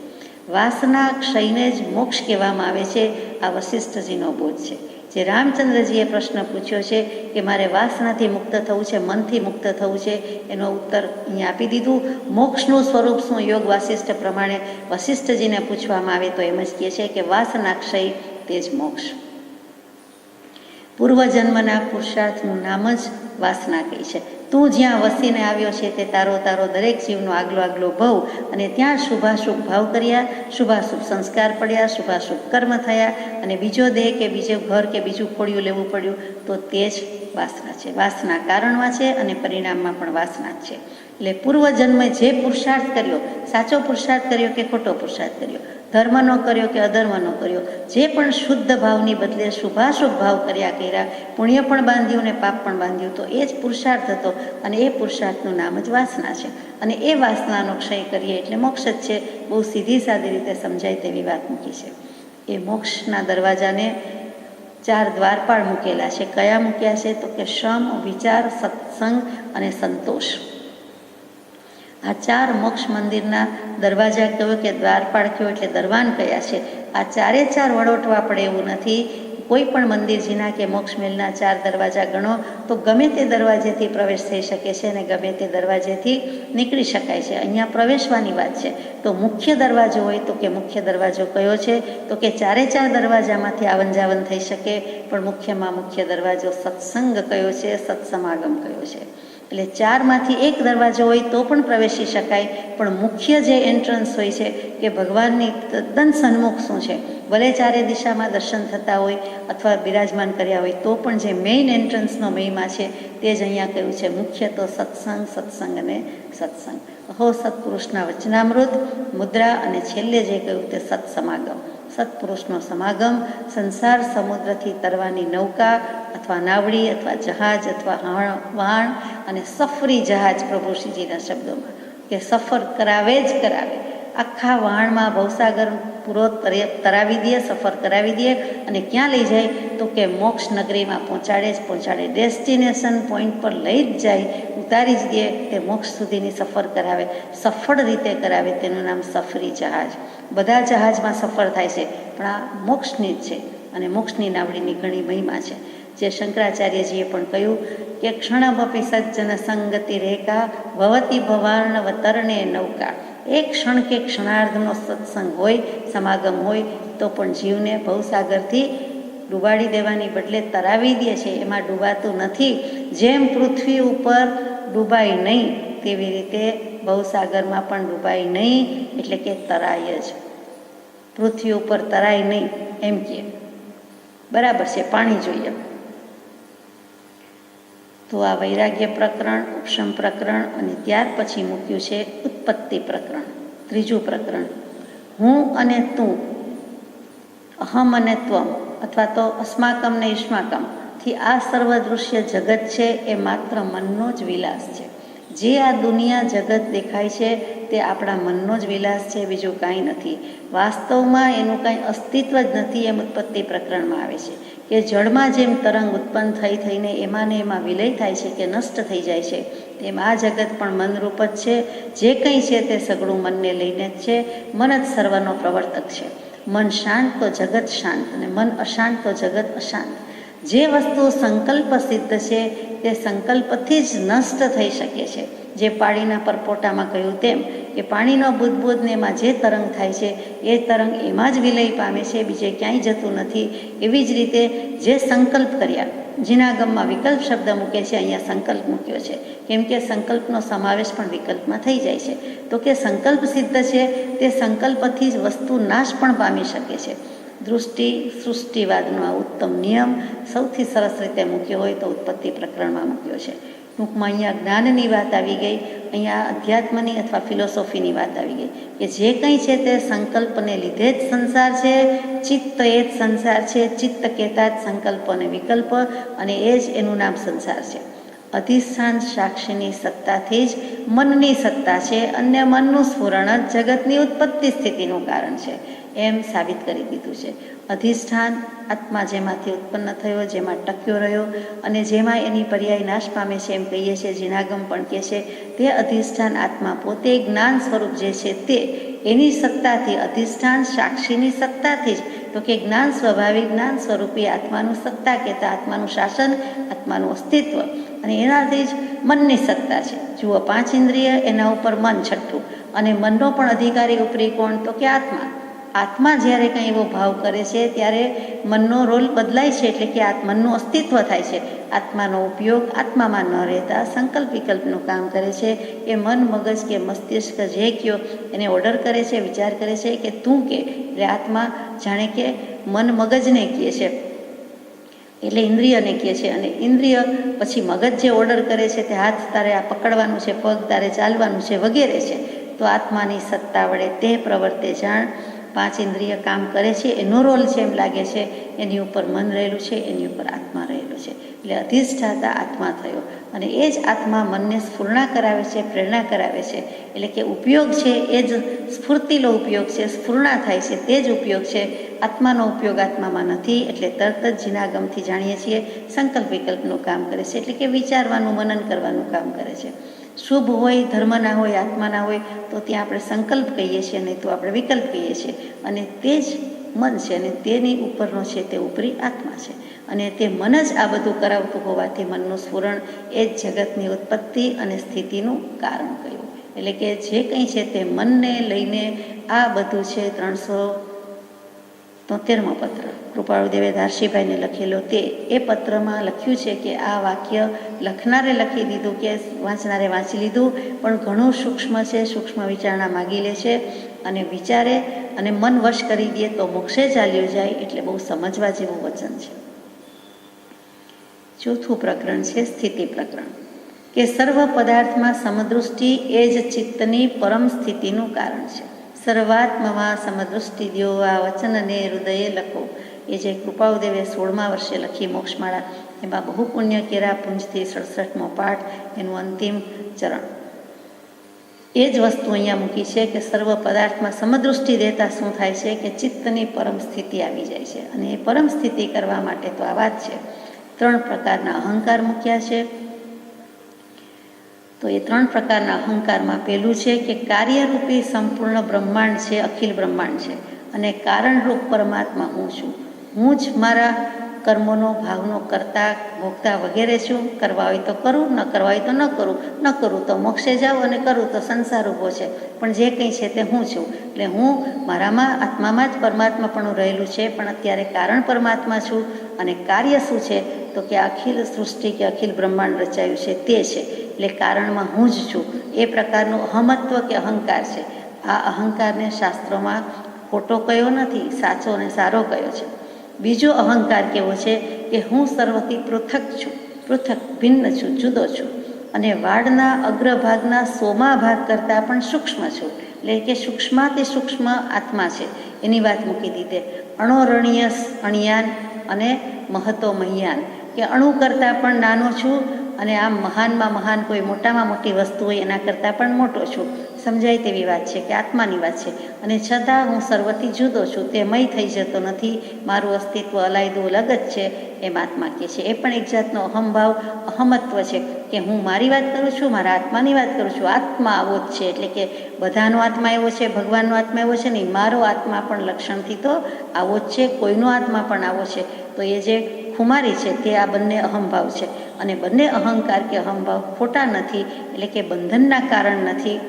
વાસના ક્ષયને જ મોક્ષ કહેવામાં આવે છે. આ વશિષ્ઠજીનો બોધ છે. જે રામચંદ્રજીએ પ્રશ્ન પૂછ્યો છે કે મારે વાસનાથી મુક્ત થવું છે, મનથી મુક્ત થવું છે, એનો ઉત્તર અહીંયા આપી દીધું. મોક્ષનું સ્વરૂપ શું? યોગ વાસિષ્ઠ પ્રમાણે વશિષ્ઠજીને પૂછવામાં આવે તો એમ જ કહે છે કે વાસના ક્ષય તે જ મોક્ષ. પૂર્વજન્મના પુરુષાર્થનું નામ જ વાસના કહી છે. તું જ્યાં વસીને આવ્યો છે તે તારો દરેક જીવનો આગલો ભવ, અને ત્યાં શુભાશુભ ભાવ કર્યા, શુભાશુભ સંસ્કાર પડ્યા, શુભાશુભ કર્મ થયા, અને બીજો દેહ કે બીજું ઘર કે બીજું ખોડિયું લેવું પડ્યું તો તે જ વાસના છે. વાસના કારણમાં છે અને પરિણામમાં પણ વાસના જ છે. એટલે પૂર્વજન્મે જે પુરુષાર્થ કર્યો, સાચો પુરુષાર્થ કર્યો કે ખોટો પુરુષાર્થ કર્યો, ધર્મનો કર્યો કે અધર્મનો કર્યો, જે પણ શુદ્ધ ભાવની બદલે શુભાશુભ ભાવ કર્યા, પુણ્ય પણ બાંધ્યું ને પાપ પણ બાંધ્યું, તો એ જ પુરુષાર્થ હતો અને એ પુરુષાર્થનું નામ જ વાસના છે. અને એ વાસનાનો ક્ષય કરીએ એટલે મોક્ષ જ છે. બહુ સીધી સાદી રીતે સમજાય તેવી વાત મૂકી છે. એ મોક્ષના દરવાજાને 4 દ્વારપાળ મૂકેલા છે. કયા મૂક્યા છે? તો કે શ્રમ, વિચાર, સત્સંગ અને સંતોષ. આ 4 મોક્ષ મંદિરના દરવાજા કયો કે દ્વારપાળ કયો એટલે દરવાન કયા છે. આ 4 વડોટવા પડે એવું નથી. કોઈ પણ મંદિરજીના કે મોક્ષ મેલના 4 દરવાજા ગણો તો ગમે તે દરવાજેથી પ્રવેશ થઈ શકે છે અને ગમે તે દરવાજેથી નીકળી શકાય છે. અહીંયા પ્રવેશવાની વાત છે તો મુખ્ય દરવાજો હોય તો કે મુખ્ય દરવાજો કયો છે તો કે 4 દરવાજામાંથી આવન જાવન થઈ શકે, પણ મુખ્યમાં મુખ્ય દરવાજો સત્સંગ કયો છે, સત્સમાગમ કયો છે. એટલે 4માંથી 1 દરવાજો હોય તો પણ પ્રવેશી શકાય, પણ મુખ્ય જે એન્ટ્રન્સ હોય છે કે ભગવાનની તદ્દન સન્મુખ શું છે, ભલે 4 દિશામાં દર્શન થતા હોય અથવા બિરાજમાન કર્યા હોય તો પણ જે મેઇન એન્ટ્રન્સનો મહિમા છે તે જ અહીંયા કહ્યું છે. મુખ્ય તો સત્સંગ, સત્સંગ અને સત્સંગ. અહો સત્પુરુષના વચનામૃત મુદ્રા, અને છેલ્લે જે કહ્યું તે સત્સમાગમ. સત્પુરુષનો સમાગમ સંસાર સમુદ્રથી તરવાની નૌકા અથવા નાવડી અથવા જહાજ અથવા વહાણ, અને સફરી જહાજ પ્રભુશ્રીજીના શબ્દોમાં કે સફર કરાવે જ કરાવે. આખા વહાણમાં ભવસાગર પૂરો તરાવી દે, સફર કરાવી દે, અને ક્યાં લઈ જાય તો કે મોક્ષ નગરીમાં પહોંચાડે જ પહોંચાડે. ડેસ્ટિનેશન પોઈન્ટ પર લઈ જ જાય, ઉતારી જ દે, તે મોક્ષ સુધીની સફર કરાવે, સફળ રીતે કરાવે. તેનું નામ સફરી જહાજ. બધા જહાજમાં સફર થાય છે પણ આ મોક્ષની જ છે, અને મોક્ષની નાવડીની ઘણી મહિમા છે. જે શંકરાચાર્યજીએ પણ કહ્યું કે ક્ષણમપી સજ્જન સંગતિ રેખા ભવતી ભવાર્ણવતરણે નૌકા. એક ક્ષણ કે ક્ષણાર્ધનો સત્સંગ હોય, સમાગમ હોય તો પણ જીવને ભવસાગરથી ડૂબાડી દેવાની બદલે તરાવી દે છે. એમાં ડૂબાતું નથી. જેમ પૃથ્વી ઉપર ડૂબાય નહીં તેવી રીતે ભવસાગરમાં પણ ડૂબાય નહીં, એટલે કે તરાય જ. પૃથ્વી ઉપર તરાય નહીં એમ કે બરાબર છે, પાણી જોઈએ. તો આ વૈરાગ્ય પ્રકરણ, ઉપશમ પ્રકરણ, અને ત્યાર પછી મૂક્યું છે ઉત્પત્તિ પ્રકરણ, 3જું પ્રકરણ. હું અને તું, અહમ અને ત્વમ, અથવા તો અસ્માકમ ને યુષ્માકમ થી આ સર્વદૃશ્ય જગત છે એ માત્ર મનનો જ વિલાસ છે. જે આ દુનિયા જગત દેખાય છે તે આપણા મનનો જ વિલાસ છે, બીજું કાંઈ નથી. વાસ્તવમાં એનું કાંઈ અસ્તિત્વ જ નથી. એમ ઉત્પત્તિ પ્રકરણમાં આવે છે કે જળમાં જેમ તરંગ ઉત્પન્ન થઈને એમાં ને એમાં વિલય થાય છે કે નષ્ટ થઈ જાય છે, તેમ આ જગત પણ મનરૂપ જ છે. જે કંઈ છે તે સગળું મનને લઈને જ છે. મન જ સર્વનો પ્રવર્તક છે. મન શાંત તો જગત શાંત, અને મન અશાંત તો જગત અશાંત. જે વસ્તુ સંકલ્પ સિદ્ધ છે તે સંકલ્પથી જ નષ્ટ થઈ શકે છે. જે પાણીના પરપોટામાં કહ્યું તેમ કે પાણીનો બુદબુદ ને એમાં જે તરંગ થાય છે એ તરંગ એમાં જ વિલય પામે છે, બીજે ક્યાંય જતું નથી. એવી જ રીતે જે સંકલ્પ કર્યા, જીનાગમમાં વિકલ્પ શબ્દ મૂકે છે, અહીંયા સંકલ્પ મૂક્યો છે કેમ કે સંકલ્પનો સમાવેશ પણ વિકલ્પમાં થઈ જાય છે. તો કે સંકલ્પ સિદ્ધ છે તે સંકલ્પથી જ વસ્તુ નાશ પણ પામી શકે છે. દૃષ્ટિ સૃષ્ટિવાદનો આ ઉત્તમ નિયમ સૌથી સરસ રીતે મૂક્યો હોય તો ઉત્પત્તિ પ્રકરણમાં મૂક્યો છે. ટૂંકમાં અહીંયા જ્ઞાનની વાત આવી ગઈ, અહીંયા અધ્યાત્મની અથવા ફિલોસોફીની વાત આવી ગઈ કે જે કંઈ છે તે સંકલ્પને લીધે જ સંસાર છે. ચિત્ત એ જ સંસાર છે. ચિત્ત કહેતા જ સંકલ્પ અને વિકલ્પ, અને એ જ એનું નામ સંસાર છે. અધિષ્ઠાન સાક્ષીની સત્તાથી જ મનની સત્તા છે, અને મનનું સ્ફુરણ જ જગતની ઉત્પત્તિ સ્થિતિનું કારણ છે એમ સાબિત કરી દીધું છે. અધિષ્ઠાન આત્મા જેમાંથી ઉત્પન્ન થયો, જેમાં ટક્યો રહ્યો, અને જેમાં એની પર્યાય નાશ પામે છે એમ કહીએ છીએ. જીનાગમ પણ કહે છે તે અધિષ્ઠાન આત્મા પોતે જ્ઞાન સ્વરૂપ જે છે તે એની સત્તાથી, અધિષ્ઠાન સાક્ષીની સત્તાથી જ, તો કે જ્ઞાન સ્વભાવિક જ્ઞાન સ્વરૂપી આત્માનું સત્તા કહેતા આત્માનું શાસન, આત્માનું અસ્તિત્વ, અને એનાથી જ મનની સત્તા છે. જુઓ, 5 ઇન્દ્રિય, એના ઉપર મન છઠ્ઠું, અને મનનો પણ અધિકારી ઉપરી કોણ તો કે આત્મા. આત્મા જ્યારે કંઈ એવો ભાવ કરે છે ત્યારે મનનો રોલ બદલાય છે, એટલે કે મનનું અસ્તિત્વ થાય છે. આત્માનો ઉપયોગ આત્મામાં ન રહેતા સંકલ્પ વિકલ્પનું કામ કરે છે. એ મન, મગજ કે મસ્તિષ્ક જે કયો એને ઓર્ડર કરે છે, વિચાર કરે છે કે તું કે, એટલે આત્મા જાણે કે મન મગજને કહે છે, એટલે ઇન્દ્રિયને કહે છે, અને ઇન્દ્રિય પછી મગજ જે ઓર્ડર કરે છે તે હાથ તારે આ પકડવાનું છે, પગ તારે ચાલવાનું છે વગેરે છે. તો આત્માની સત્તા વડે તે પ્રવર્તે જાણ. 5 ઇન્દ્રિય કામ કરે છે, એનો રોલ છે એમ લાગે છે, એની ઉપર મન રહેલું છે, એની ઉપર આત્મા રહેલું છે, એટલે અધિષ્ઠાતા આત્મા થયો. અને એ જ આત્મા મનને સ્ફૂર્ણા કરાવે છે, પ્રેરણા કરાવે છે. એટલે કે ઉપયોગ છે એ જ સ્ફૂર્તિલો ઉપયોગ છે, સ્ફૂર્ણા થાય છે તે જ ઉપયોગ છે. આત્માનો ઉપયોગ આત્મામાં નથી, એટલે તરત જ જીનાગમથી જાણીએ છીએ સંકલ્પ વિકલ્પનું કામ કરે છે, એટલે કે વિચારવાનું, મનન કરવાનું કામ કરે છે. શુભ હોય, ધર્મના હોય, આત્માના હોય તો ત્યાં આપણે સંકલ્પ કહીએ છીએ, નહીં તો આપણે વિકલ્પ કહીએ છીએ. અને તે જ મન છે અને તેની ઉપરનો છે તે ઉપરી આત્મા છે. અને તે મન જ આ બધું કરાવતું હોવાથી મનનું સ્ફુરણ એ જ જગતની ઉત્પત્તિ અને સ્થિતિનું કારણ કહ્યું. એટલે કે જે કંઈ છે તે મનને લઈને આ બધું છે. 373મો પત્ર કૃપાળુદેવે ધારશીભાઈને લખેલો એ પત્રમાં લખ્યું છે કે આ વાક્ય લખનારે લખી દીધું કે વાંચનારે વાંચી લીધું, પણ ઘણું સૂક્ષ્મ છે, સૂક્ષ્મ વિચારણા માગી લે છે અને વિચારે અને મન વશ કરી દે તો મોક્ષે ચાલ્યું જાય. એટલે બહુ સમજવા જેવું વચન છે. 4થું પ્રકરણ છે સ્થિતિ પ્રકરણ, કે સર્વ પદાર્થમાં સમદૃષ્ટિ એ જ ચિત્તની પરમ સ્થિતિનું કારણ છે. સર્વાત્મમાં સમદૃષ્ટિ દ્યો આ વચનને હૃદયે લખો. એ જે કૃપાળુદેવે 16મા વર્ષે લખી મોક્ષમાળા, એમાં બહુ પુણ્ય કેરા પુંજથી 67મો પાઠ, એનું અંતિમ ચરણ. એ જ વસ્તુ અહીંયા મૂકી છે કે સર્વ પદાર્થમાં સમદૃષ્ટિ દેતા શું થાય છે કે ચિત્તની પરમ સ્થિતિ આવી જાય છે. અને એ પરમ સ્થિતિ કરવા માટે તો આ વાત છે. 3 પ્રકારના અહંકાર મૂક્યા છે. તો એ 3 પ્રકારના અહંકારમાં પહેલું છે કે કાર્યરૂપી સંપૂર્ણ બ્રહ્માંડ છે, અખિલ બ્રહ્માંડ છે અને કારણરૂપ પરમાત્મા હું છું. હું જ મારા કર્મોનો ભાવનો કરતા ભોગતા વગેરે છું. કરવા હોય તો કરું, ન કરવા હોય તો ન કરું, ન કરું તો મોક્ષે જાઉં અને કરું તો સંસાર ઊભો છે. પણ જે કંઈ છે તે હું છું. એટલે હું મારામાં આત્મામાં જ પરમાત્મા પણ રહેલું છે, પણ અત્યારે કારણ પરમાત્મા છું. અને કાર્ય શું છે તો કે અખિલ સૃષ્ટિ કે અખિલ બ્રહ્માંડ રચાયું છે તે છે. એટલે કારણમાં હું જ છું. એ પ્રકારનું અહમત્વ કે અહંકાર છે. આ અહંકારને શાસ્ત્રોમાં ખોટો કયો નથી, સાચો અને સારો કયો છે. બીજો અહંકાર કેવો છે કે હું સર્વથી પૃથક છું, પૃથક ભિન્ન છું, જુદો છું અને વાડના અગ્રભાગના 100મા ભાગ કરતાં પણ સૂક્ષ્મ છું. એટલે કે સૂક્ષ્માતિ સૂક્ષ્મ આત્મા છે એની વાત મૂકી દીધી. અણોરણીય અણિયાન અને મહતો મહિયાન, કે અણુ કરતાં પણ નાનો છું અને આમ મહાનમાં મહાન કોઈ મોટામાં મોટી વસ્તુ હોય એના કરતાં પણ મોટો છું. સમજાય તેવી વાત છે કે આત્માની વાત છે. અને છતાં હું સર્વથી જુદો છું, તે મય થઈ જતો નથી. મારું અસ્તિત્વ અલાયદું અલગ જ છે એમ આત્મા કહે છે. એ પણ એક જાતનો અહમભાવ, અહમત્વ છે કે હું મારી વાત કરું છું, મારા આત્માની વાત કરું છું. આત્મા આવો જ છે. એટલે કે બધાનો આત્મા એવો છે, ભગવાનનો આત્મા એવો છે નહીં, મારો આત્મા પણ લક્ષણથી તો આવો જ છે, કોઈનો આત્મા પણ આવો છે. તો એ જે ખુમારી છે તે આ બંને અહમભાવ છે. અને બંને અહંકાર કે અહમભાવ ખોટા નથી, એટલે કે બંધનના કારણ નથી.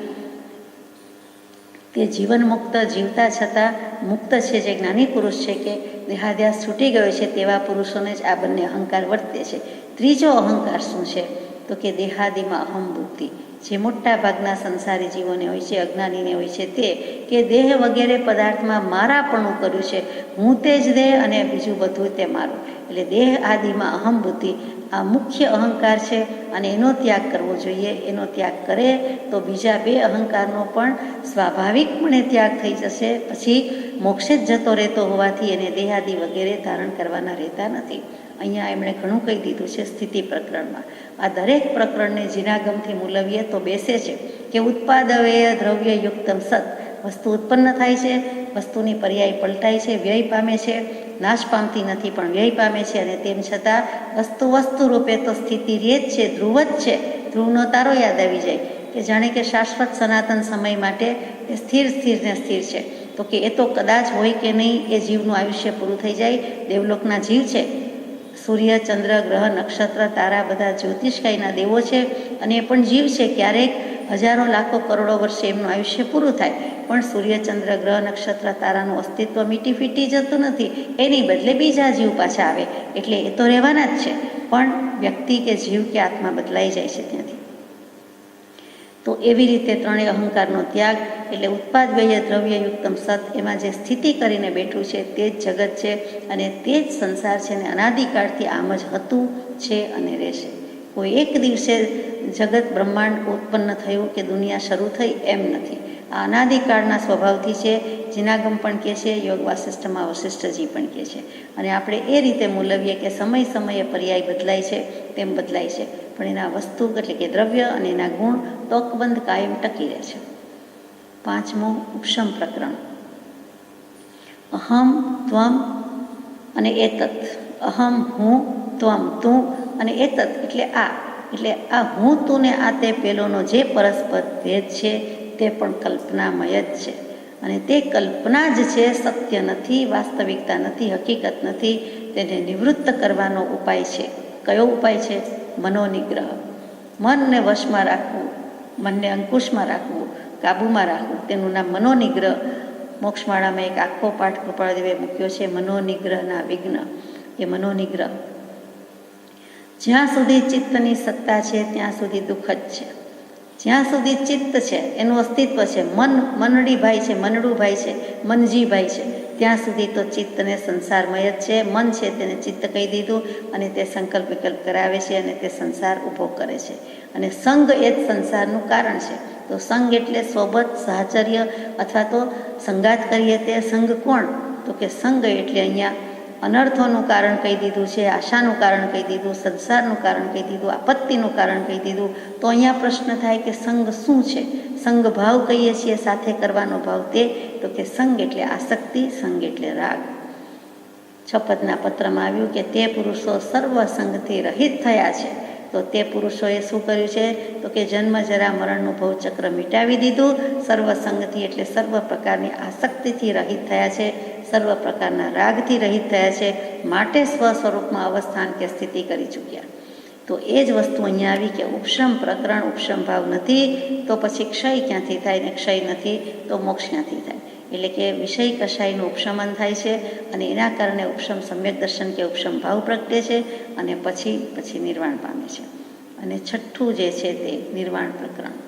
તે જીવન મુક્ત જીવતા છતાં મુક્ત છે, જે જ્ઞાની પુરુષ છે કે દેહાધ્યાસ છૂટી ગયો છે તેવા પુરુષોને જ આ બંને અહંકાર વર્તે છે. ત્રીજો અહંકાર શું છે તો કે દેહાદિમાં અહમ બુદ્ધિ, જે મોટા ભાગના સંસારી જીવોને હોય છે, અજ્ઞાનીને હોય છે તે, કે દેહ વગેરે પદાર્થમાં મારાપણું કર્યું છે. હું તે જ દેહ અને બીજું બધું તે મારું. એટલે દેહ આદિમાં અહમ બુદ્ધિ આ મુખ્ય અહંકાર છે અને એનો ત્યાગ કરવો જોઈએ. એનો ત્યાગ કરે તો બીજા 2 અહંકારનો પણ સ્વાભાવિકપણે ત્યાગ થઈ જશે. પછી મોક્ષે જ જતો રહેતો હોવાથી એને દેહાદિ વગેરે ધારણ કરવાના રહેતા નથી. અહીંયા એમણે ઘણું કહી દીધું છે સ્થિતિ પ્રકરણમાં. આ દરેક પ્રકરણને જીનાગમથી મૂલવીએ તો બેસે છે કે ઉત્પાદવેય દ્રવ્યયુક્તમ સત, વસ્તુ ઉત્પન્ન થાય છે, વસ્તુની પર્યાય પલટાય છે, વ્યય પામે છે, નાશ પામતી નથી પણ વ્યય પામે છે. અને તેમ છતાં વસ્તુ રૂપે તો સ્થિતિ રહે જ છે, ધ્રુવ જ છે. ધ્રુવનો તારો યાદ આવી જાય કે જાણે કે શાશ્વત સનાતન સમય માટે એ સ્થિર છે. તો કે એ તો કદાચ હોય કે નહીં, એ જીવનું આયુષ્ય પૂરું થઈ જાય. દેવલોકના જીવ છે, સૂર્ય, ચંદ્ર, ગ્રહ, નક્ષત્ર, તારા બધા જ્યોતિષકાયના દેવો છે અને એ પણ જીવ છે. ક્યારેક હજારો લાખો કરોડો વર્ષે એમનું આયુષ્ય પૂરું થાય, પણ સૂર્ય, ચંદ્ર, ગ્રહ, નક્ષત્ર, તારાનું અસ્તિત્વ મીટી ફીટી જતું નથી. એની બદલે બીજા જીવ પાછા આવે. એટલે એ તો રહેવાના જ છે, પણ વ્યક્તિ કે જીવ કે આત્મા બદલાઈ જાય છે ત્યાંથી. તો એવી રીતે 3 અહંકારનો ત્યાગ, એટલે ઉત્પાદ વ્યય દ્રવ્યયુક્તમ સત, એમાં જે સ્થિતિ કરીને બેઠું છે તે જ જગત છે અને તે જ સંસાર છે. અને અનાદિકાળથી આમ જ હતું છે અને રહેશે. કોઈ એક દિવસે જગત બ્રહ્માંડ ઉત્પન્ન થયું કે દુનિયા શરૂ થઈ એમ નથી. આ અનાદિકાળના સ્વભાવથી છે. જીનાગમ પણ કહે છે, યોગ વાસિષ્ઠમાં વશિષ્ઠજી પણ કહે છે. અને આપણે એ રીતે મૂલવીએ કે સમય સમયે પર્યાય બદલાય છે તેમ બદલાય છે, પણ એના વસ્તુ એટલે કે દ્રવ્ય અને એના ગુણ તોકબંધ કાયમ ટકી રહે છે. 5મું ઉપશમ પ્રકરણ, અહમ, ત્વમ અને એતત. અહમ હું, ત્વમ તું અને એતત એટલે આ. એટલે આ હું, તું ને આ તે પેલોનો જે પરસ્પર ભેદ છે તે પણ કલ્પનામય જ છે. અને તે કલ્પના જ છે, સત્ય નથી, વાસ્તવિકતા નથી, હકીકત નથી. તેને નિવૃત્ત કરવાનો ઉપાય છે. કયો ઉપાય છે? મનોનિગ્રહ. મનને વશમાં રાખવું, મનને અંકુશમાં રાખવું, કાબૂમાં રાખવું, તેનું નામ મનોનિગ્રહ. મોક્ષમાળામાં એક આખો પાઠ કૃપાળદેવે મૂક્યો છે, મનોનિગ્રહના વિઘ્ન. એ મનોનિગ્રહ, જ્યાં સુધી ચિત્તની સત્તા છે ત્યાં સુધી દુઃખ જ છે. જ્યાં સુધી ચિત્ત છે, એનું અસ્તિત્વ છે, મનડીભાઈ છે, મનડુભાઈ છે, મનજીભાઈ છે, ત્યાં સુધી તો ચિત્તને સંસારમય જ છે. મન છે તેને ચિત્ત કહી દીધું અને તે સંકલ્પ વિકલ્પ કરાવે છે અને તે સંસાર ઊભો કરે છે. અને સંગ એ જ સંસારનું કારણ છે. તો સંગ એટલે સોબત, સાહચર્ય અથવા તો સંગાત કરીએ તે સંગ. કોણ? તો કે સંગ એટલે અહીંયા અનર્થોનું કારણ કહી દીધું છે, આશાનું કારણ કહી દીધું, સંસારનું કારણ કહી દીધું, આપત્તિનું કારણ કહી દીધું. તો અહીંયા પ્રશ્ન થાય કે સંગ શું છે? સંગ ભાવ કહીએ છીએ, સાથે કરવાનો ભાવ તે. તો કે સંગ એટલે આસક્તિ, સંગ એટલે રાગ. છપદના પત્રમાં આવ્યું કે તે પુરુષો સર્વ સંગથી રહિત થયા છે. તો તે પુરુષોએ શું કર્યું છે? તો કે જન્મ જરા મરણનું ભવચક્ર મિટાવી દીધું. સર્વ સંગથી એટલે સર્વ પ્રકારની આસક્તિથી રહિત થયા છે, સર્વ પ્રકારના રાગથી રહિત થયા છે. માટે સ્વ સ્વરૂપમાં અવસ્થાન કે સ્થિતિ કરી ચૂક્યા. તો એ જ વસ્તુ અહીંયા આવી કે ઉપશમ પ્રકરણ, ઉપશમ ભાવ નથી તો પછી ક્ષય ક્યાંથી થાય? ને ક્ષય નથી તો મોક્ષ ક્યાંથી થાય? એટલે કે વિષય કશાયનું ઉપશમન થાય છે અને એના કારણે ઉપશમ સમ્યક દર્શન કે ઉપશમ ભાવ પ્રગટે છે અને પછી નિર્વાણ પામે છે. અને છઠ્ઠું જે છે તે નિર્વાણ પ્રકરણ.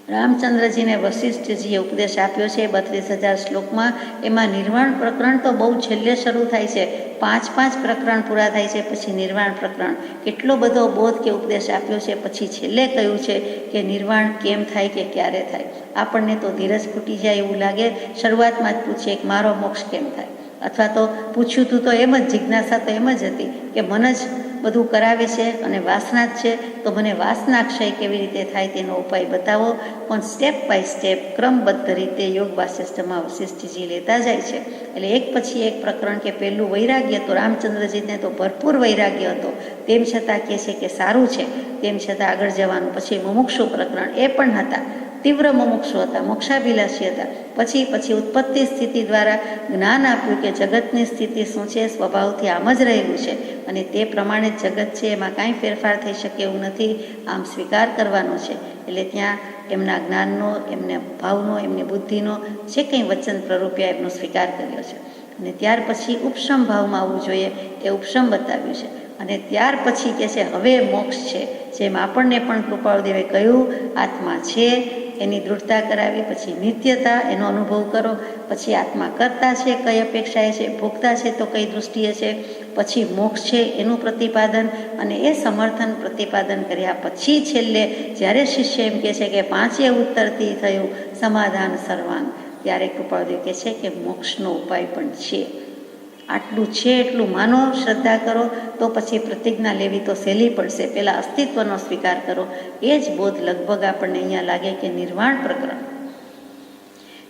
રામચંદ્રજીને વશિષ્ઠજીએ ઉપદેશ આપ્યો છે 32,000 શ્લોકમાં. એમાં નિર્વાણ પ્રકરણ તો બહુ છેલ્લે શરૂ થાય છે. 5 પ્રકરણ પૂરા થાય છે પછી નિર્વાણ પ્રકરણ. કેટલો બધો બોધ કે ઉપદેશ આપ્યો છે, પછી છેલ્લે કહ્યું છે કે નિર્વાણ કેમ થાય કે ક્યારે થાય. આપણને તો ધીરજ ખૂટી જાય એવું લાગે. શરૂઆતમાં જ પૂછીએ કે મારો મોક્ષ કેમ થાય, અથવા તો પૂછ્યું તું તો એમ જ, જિજ્ઞાસા તો એમ જ હતી કે મન જ બધું કરાવે છે અને વાસના જ છે, તો મને વાસના ક્ષય કેવી રીતે થાય તેનો ઉપાય બતાવો. પણ સ્ટેપ બાય સ્ટેપ ક્રમબદ્ધ રીતે યોગ વાસિષ્ઠમાં વશિષ્ઠજી લેતા જાય છે. એટલે એક પછી એક પ્રકરણ કે પહેલું વૈરાગ્ય, તો રામચંદ્રજીને તો ભરપૂર વૈરાગ્ય હતો, તેમ છતાં કહે છે કે સારું છે, તેમ છતાં આગળ જવાનું. પછી મુમુક્ષુ પ્રકરણ, એ પણ હતા, તીવ્ર મુમુક્ષુ હતા, મોક્ષાભિલાષી હતા. પછી ઉત્પત્તિ સ્થિતિ દ્વારા જ્ઞાન આપ્યું કે જગતની સ્થિતિ શું છે, સ્વભાવથી આમ જ રહેલું છે અને તે પ્રમાણે જ જગત છે, એમાં કાંઈ ફેરફાર થઈ શકે એવું નથી, આમ સ્વીકાર કરવાનો છે. એટલે ત્યાં એમના જ્ઞાનનો, એમના ભાવનો, એમની બુદ્ધિનો જે કંઈ વચન પ્રરૂપ્યા એમનો સ્વીકાર કર્યો છે. અને ત્યાર પછી ઉપશમ ભાવમાં આવવું જોઈએ, એ ઉપશમ બતાવ્યું છે. અને ત્યાર પછી કહે છે હવે મોક્ષ છે, જેમ આપણને પણ કૃપાળુદેવે કહ્યું આત્મા છે એની દૃઢતા કરાવી. પછી નિત્યતા, એનો અનુભવ કરો. પછી આત્મા કરતા છે, કઈ અપેક્ષાએ છે, ભોગતા છે તો કઈ દૃષ્ટિએ છે. પછી મોક્ષ છે એનું પ્રતિપાદન, અને એ સમર્થન પ્રતિપાદન કર્યા પછી છેલ્લે જ્યારે શિષ્ય એમ કહે છે કે 5 ઉત્તરથી થયું સમાધાન સર્વાંગ, ત્યારે કૃપાળુદેવ કહે છે કે મોક્ષનો ઉપાય પણ છે. આટલું છે એટલું માનો, શ્રદ્ધા કરો, તો પછી પ્રતિજ્ઞા લેવી તો સહેલી પડશે. પહેલાં અસ્તિત્વનો સ્વીકાર કરો. એ જ બોધ લગભગ આપણને અહીંયા લાગે કે નિર્વાણ પ્રકરણ,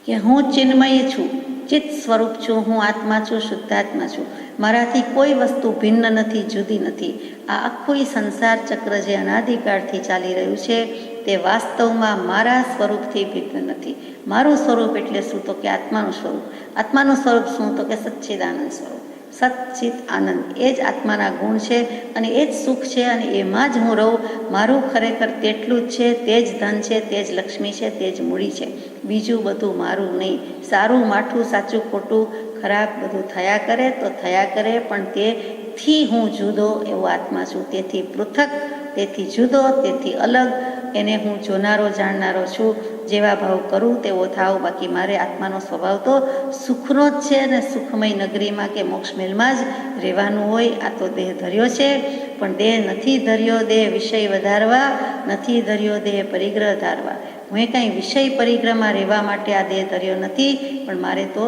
કે હું ચિન્મય છું, ચિત્ત સ્વરૂપ છું, હું આત્મા છું, શુદ્ધાત્મા છું, મારાથી કોઈ વસ્તુ ભિન્ન નથી, જુદી નથી. આ આખું સંસાર ચક્ર જે અનાદિકાળથી ચાલી રહ્યું છે તે વાસ્તવમાં મારા સ્વરૂપથી ભિન્ન નથી. મારું સ્વરૂપ એટલે શું? તો કે આત્માનું સ્વરૂપ. આત્માનું સ્વરૂપ શું? તો કે સચ્ચિદાનંદ સ્વરૂપ. સચ્ચિત આનંદ, એ જ આત્માના ગુણ છે અને એ જ સુખ છે અને એમાં જ હું રહું. મારું ખરેખર તેટલું જ છે, તે જ ધન છે, તે જ લક્ષ્મી છે, તે જ મૂડી છે. બીજું બધું મારું નહીં. સારું માઠું, સાચું ખોટું, ખરાબ બધું થયા કરે તો થયા કરે, પણ તેથી હું જુદો એવો આત્મા છું. તેથી પૃથક, તેથી જુદો, તેથી અલગ, એને હું જોનારો, જાણનારો છું. જેવા ભાવ કરું તેવો થાવ. બાકી મારે આત્માનો સ્વભાવ તો સુખનો જ છે અને સુખમય નગરીમાં કે મોક્ષ મહેલમાં જ રહેવાનું હોય. આ તો દેહ ધર્યો છે, પણ દેહ નથી ધર્યો દેહ વિષય વધારવા, નથી ધર્યો દેહ પરિગ્રહ ધારવા. હું કાંઈ વિષય પરિગ્રહમાં રહેવા માટે આ દેહ ધર્યો નથી, પણ મારે તો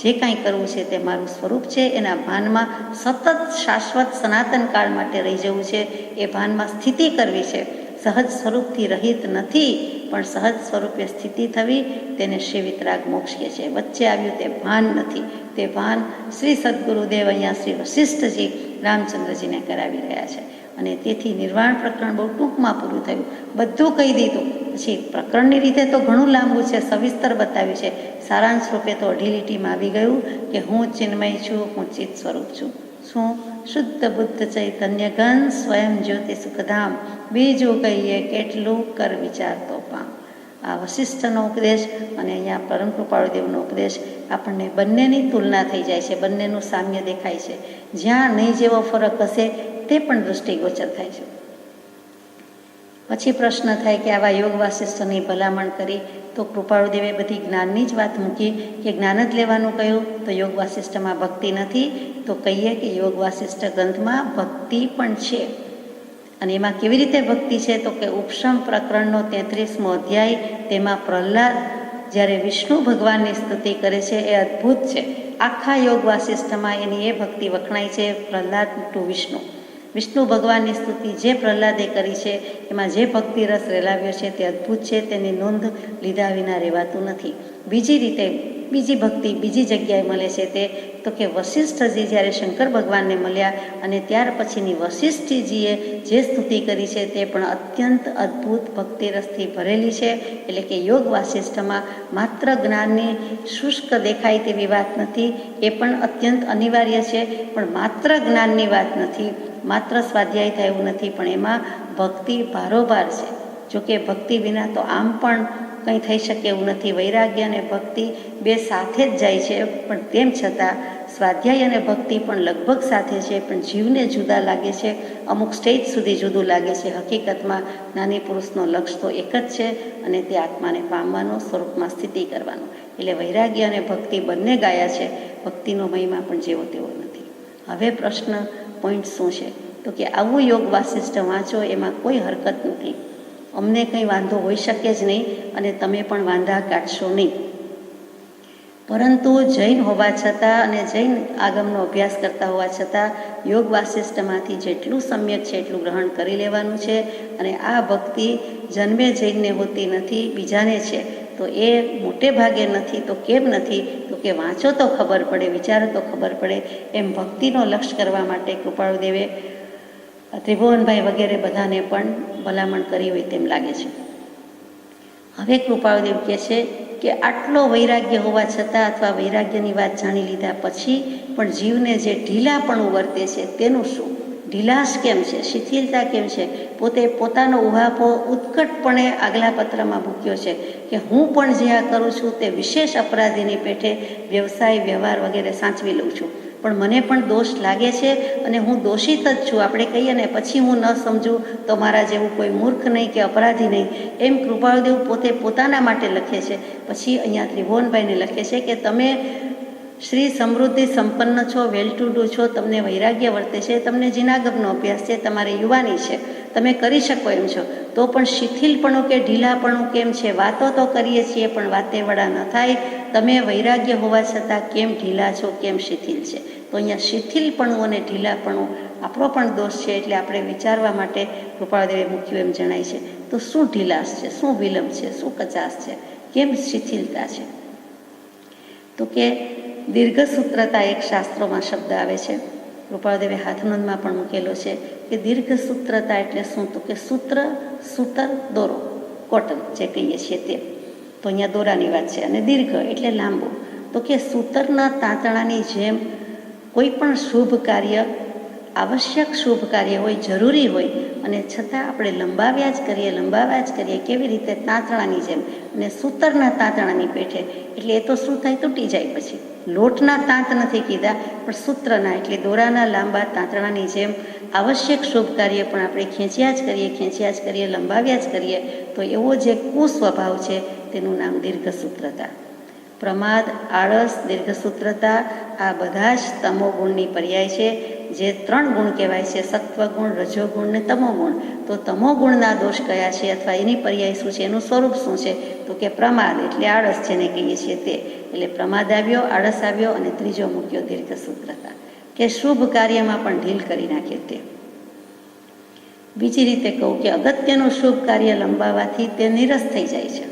જે કાંઈ કરવું છે તે મારું સ્વરૂપ છે, એના ભાનમાં સતત શાશ્વત સનાતન કાળ માટે રહી જવું છે. એ ભાનમાં સ્થિતિ કરવી છે. સહજ સ્વરૂપથી રહિત નથી, પણ સહજ સ્વરૂપે સ્થિતિ થવી, તેને શ્રી વિતરાગ મોક્ષ કહે છે. વચ્ચે આવ્યું તે ભાન નથી. તે ભાન શ્રી સદગુરુદેવ અહીંયા શ્રી વશિષ્ઠજી રામચંદ્રજીને કરાવી રહ્યા છે. અને તેથી નિર્વાણ પ્રકરણ બહુ ટૂંકમાં પૂરું થયું. બધું કહી દીધું. પછી પ્રકરણની રીતે તો ઘણું લાંબુ છે, સવિસ્તર બતાવ્યું છે. સારાંશ રૂપે તો અઢી લીટીમાં આવી ગયું કે હું ચિન્મય છું, હું ચિત્ત સ્વરૂપ છું. શું? શુદ્ધ બુદ્ધ ચૈતન્ય ઘન સ્વયં જ્યોતિ સુખધામ. બીજું કહીએ કેટલું કર વિચાર તો પામ. આ વશિષ્ઠનો ઉપદેશ અને અહીંયા પરમ કૃપાળુદેવનો ઉપદેશ આપણને બંનેની તુલના થઈ જાય છે, બંનેનું સામ્ય દેખાય છે. જ્યાં નહીં જેવો ફરક હશે તે પણ દૃષ્ટિગોચર થાય છે. પછી પ્રશ્ન થાય કે આવા યોગ વાસિષ્ઠની ભલામણ કરી તો કૃપાળુદેવે બધી જ્ઞાનની જ વાત મૂકી કે જ્ઞાન જ લેવાનું કહ્યું, તો યોગ વાસિષ્ઠમાં ભક્તિ નથી. તો કહીએ કે યોગ વાસિષ્ઠ ગ્રંથમાં ભક્તિ પણ છે. અને એમાં કેવી રીતે ભક્તિ છે? તો કે ઉપશમ પ્રકરણનો 33મો અધ્યાય, તેમાં પ્રહલાદ જ્યારે વિષ્ણુ ભગવાનની સ્તુતિ કરે છે એ અદ્ભુત છે. આખા યોગ વાસિષ્ઠમાં એની એ ભક્તિ વખણાય છે, પ્રહલાદ ટુ વિષ્ણુ. વિષ્ણુ ભગવાનની સ્તુતિ જે પ્રહલાદે કરી છે એમાં જે ભક્તિ રસ રેલાવ્યો છે તે અદ્ભુત છે. તેની નોંધ લીધા વિના રહેવાતું નથી. બીજી રીતે બીજી ભક્તિ બીજી જગ્યાએ મળે છે તે તો કે વશિષ્ઠજી જ્યારે શંકર ભગવાનને મળ્યા અને ત્યાર પછીની વશિષ્ઠજીએ જે સ્તુતિ કરી છે તે પણ અત્યંત અદ્ભુત ભક્તિ રસથી ભરેલી છે. એટલે કે યોગ વાસિષ્ઠમાં માત્ર જ્ઞાનની શુષ્ક દેખાય તેવી વાત નથી, એ પણ અત્યંત અનિવાર્ય છે. પણ માત્ર જ્ઞાનની વાત નથી, માત્ર સ્વાધ્યાય થાય એવું નથી, પણ એમાં ભક્તિ ભારોભાર છે. જોકે ભક્તિ વિના તો આમ પણ કંઈ થઈ શકે એવું નથી. વૈરાગ્ય અને ભક્તિ બે સાથે જ જાય છે, પણ તેમ છતાં સ્વાધ્યાય અને ભક્તિ પણ લગભગ સાથે છે, પણ જીવને જુદા લાગે છે. અમુક સ્ટેજ સુધી જુદું લાગે છે. હકીકતમાં જ્ઞાની પુરુષનો લક્ષ્ય તો એક જ છે, અને તે આત્માને પામવાનો, સ્વરૂપમાં સ્થિતિ કરવાનો. એટલે વૈરાગ્ય અને ભક્તિ બંને ગાયા છે. ભક્તિનો મહિમા પણ જેવો તેવો નથી. હવે પ્રશ્ન પોઈન્ટ શું છે? તો કે આવું યોગ વાસિષ્ઠ વાંચો, એમાં કોઈ હરકત નથી. અમને કંઈ વાંધો હોઈ શકે જ નહીં, અને તમે પણ વાંધા કાઢશો નહીં. પરંતુ જૈન હોવા છતાં અને જૈન આગમનો અભ્યાસ કરતા હોવા છતાં યોગ વાસિષ્ઠમાંથી જેટલું સમ્યક છે એટલું ગ્રહણ કરી લેવાનું છે. અને આ ભક્તિ જન્મે જૈનને હોતી નથી, બીજાને છે. તો એ મોટે ભાગે નથી. તો કેમ નથી? તો કે વાંચો તો ખબર પડે, વિચારો તો ખબર પડે. એમ ભક્તિનો લક્ષ્ય કરવા માટે કૃપાળુદેવે ત્રિભુવનભાઈ વગેરે બધાને પણ ભલામણ કરી હોય તેમ લાગે છે. હવે કૃપાળુદેવ કહે છે કે આટલો વૈરાગ્ય હોવા છતાં અથવા વૈરાગ્યની વાત જાણી લીધા પછી પણ જીવને જે ઢીલાપણું વર્તે છે તેનું શું? ઢીલાશ કેમ છે? શિથિલતા કેમ છે? પોતે પોતાનો ઉહાપો ઉત્કટપણે આગલા પત્રમાં મૂક્યો છે કે હું પણ જે આ કરું છું તે વિશેષ અપરાધીની પેઠે વ્યવસાય, વ્યવહાર વગેરે સાચવી લઉં છું, પણ મને પણ દોષ લાગે છે અને હું દોષિત જ છું. આપણે કહીએ ને પછી હું ન સમજું તો મારા જેવું કોઈ મૂર્ખ નહીં કે અપરાધી નહીં, એમ કૃપાળુદેવ પોતે પોતાના માટે લખે છે. પછી અહીંયા ત્રિભુવનભાઈને લખે છે કે તમે શ્રી સમૃદ્ધિ સંપન્ન છો, વેલ ટુ ડુ છો, તમને વૈરાગ્ય વર્તે છે, તમને જીનાગમનો અભ્યાસ છે, તમારે યુવાની છે, તમે કરી શકો એમ છો, તો પણ શિથિલપણું કે ઢીલાપણું કેમ છે? વાતો તો કરીએ છીએ પણ વાતે વડા ન થાય. તમે વૈરાગ્ય હોવા છતાં કેમ ઢીલા છો, કેમ શિથિલ છે? તો અહીંયા શિથિલપણું અને ઢીલાપણું આપણો પણ દોષ છે, એટલે આપણે વિચારવા માટે કૃપાળુદેવે મૂક્યું એમ જણાય છે. તો શું ઢીલાશ છે, શું વિલંબ છે, શું કચાશ છે, કેમ શિથિલતા છે? તો કે દીર્ઘસૂત્રતા એક શાસ્ત્રોમાં શબ્દ આવે છે, કૃપાળુદેવે હાથનોંધમાં પણ મૂકેલો છે કે દીર્ઘસૂત્રતા એટલે શું? તો કે સૂત્ર, સૂતર, દોરો, કોટન જે કહીએ છીએ તે. તો અહીંયા દોરાની વાત છે. અને દીર્ઘ એટલે લાંબુ. તો કે સૂતરના તાંતણાની જેમ કોઈ પણ શુભ કાર્ય, આવશ્યક શુભ કાર્ય હોય, જરૂરી હોય, અને છતાં આપણે લંબાવ્યા જ કરીએ. કેવી રીતે? તાંતણાની જેમ. અને સૂતરના તાંતણાની પેઠે એટલે એ તો શું થાય? તૂટી જાય. પછી લોટના તાંત નથી કીધા, પણ સૂત્રના એટલે દોરાના લાંબા તાંતણાની જેમ આવશ્યક શુભ કાર્ય પણ આપણે ખેંચ્યા જ કરીએ, લંબાવ્યા જ કરીએ. તો એવો જે કુસ્વભાવ છે તેનું નામ દીર્ઘસૂત્રતા. પ્રમાદ, આળસ, દીર્ઘસૂત્રતા આ બધા જ તમોગુણની પર્યાય છે. જે 3 ગુણ કહેવાય છે, સત્વગુણ, રજોગુણ ને તમોગુણ. તો તમોગુણના દોષ કયા છે અથવા એની પર્યાય શું છે, એનું સ્વરૂપ શું છે? તો કે પ્રમાદ એટલે આળસ જેને કહીએ છીએ તે. એટલે પ્રમાદ આવ્યો, આળસ આવ્યો, અને ત્રીજો મૂક્યો દીર્ઘસૂત્રતા કે શુભ કાર્યમાં પણ ઢીલ કરી નાખે તે. બીજી રીતે કહું કે અગત્યનું શુભ કાર્ય લંબાવવાથી તે નિરસ થઈ જાય છે.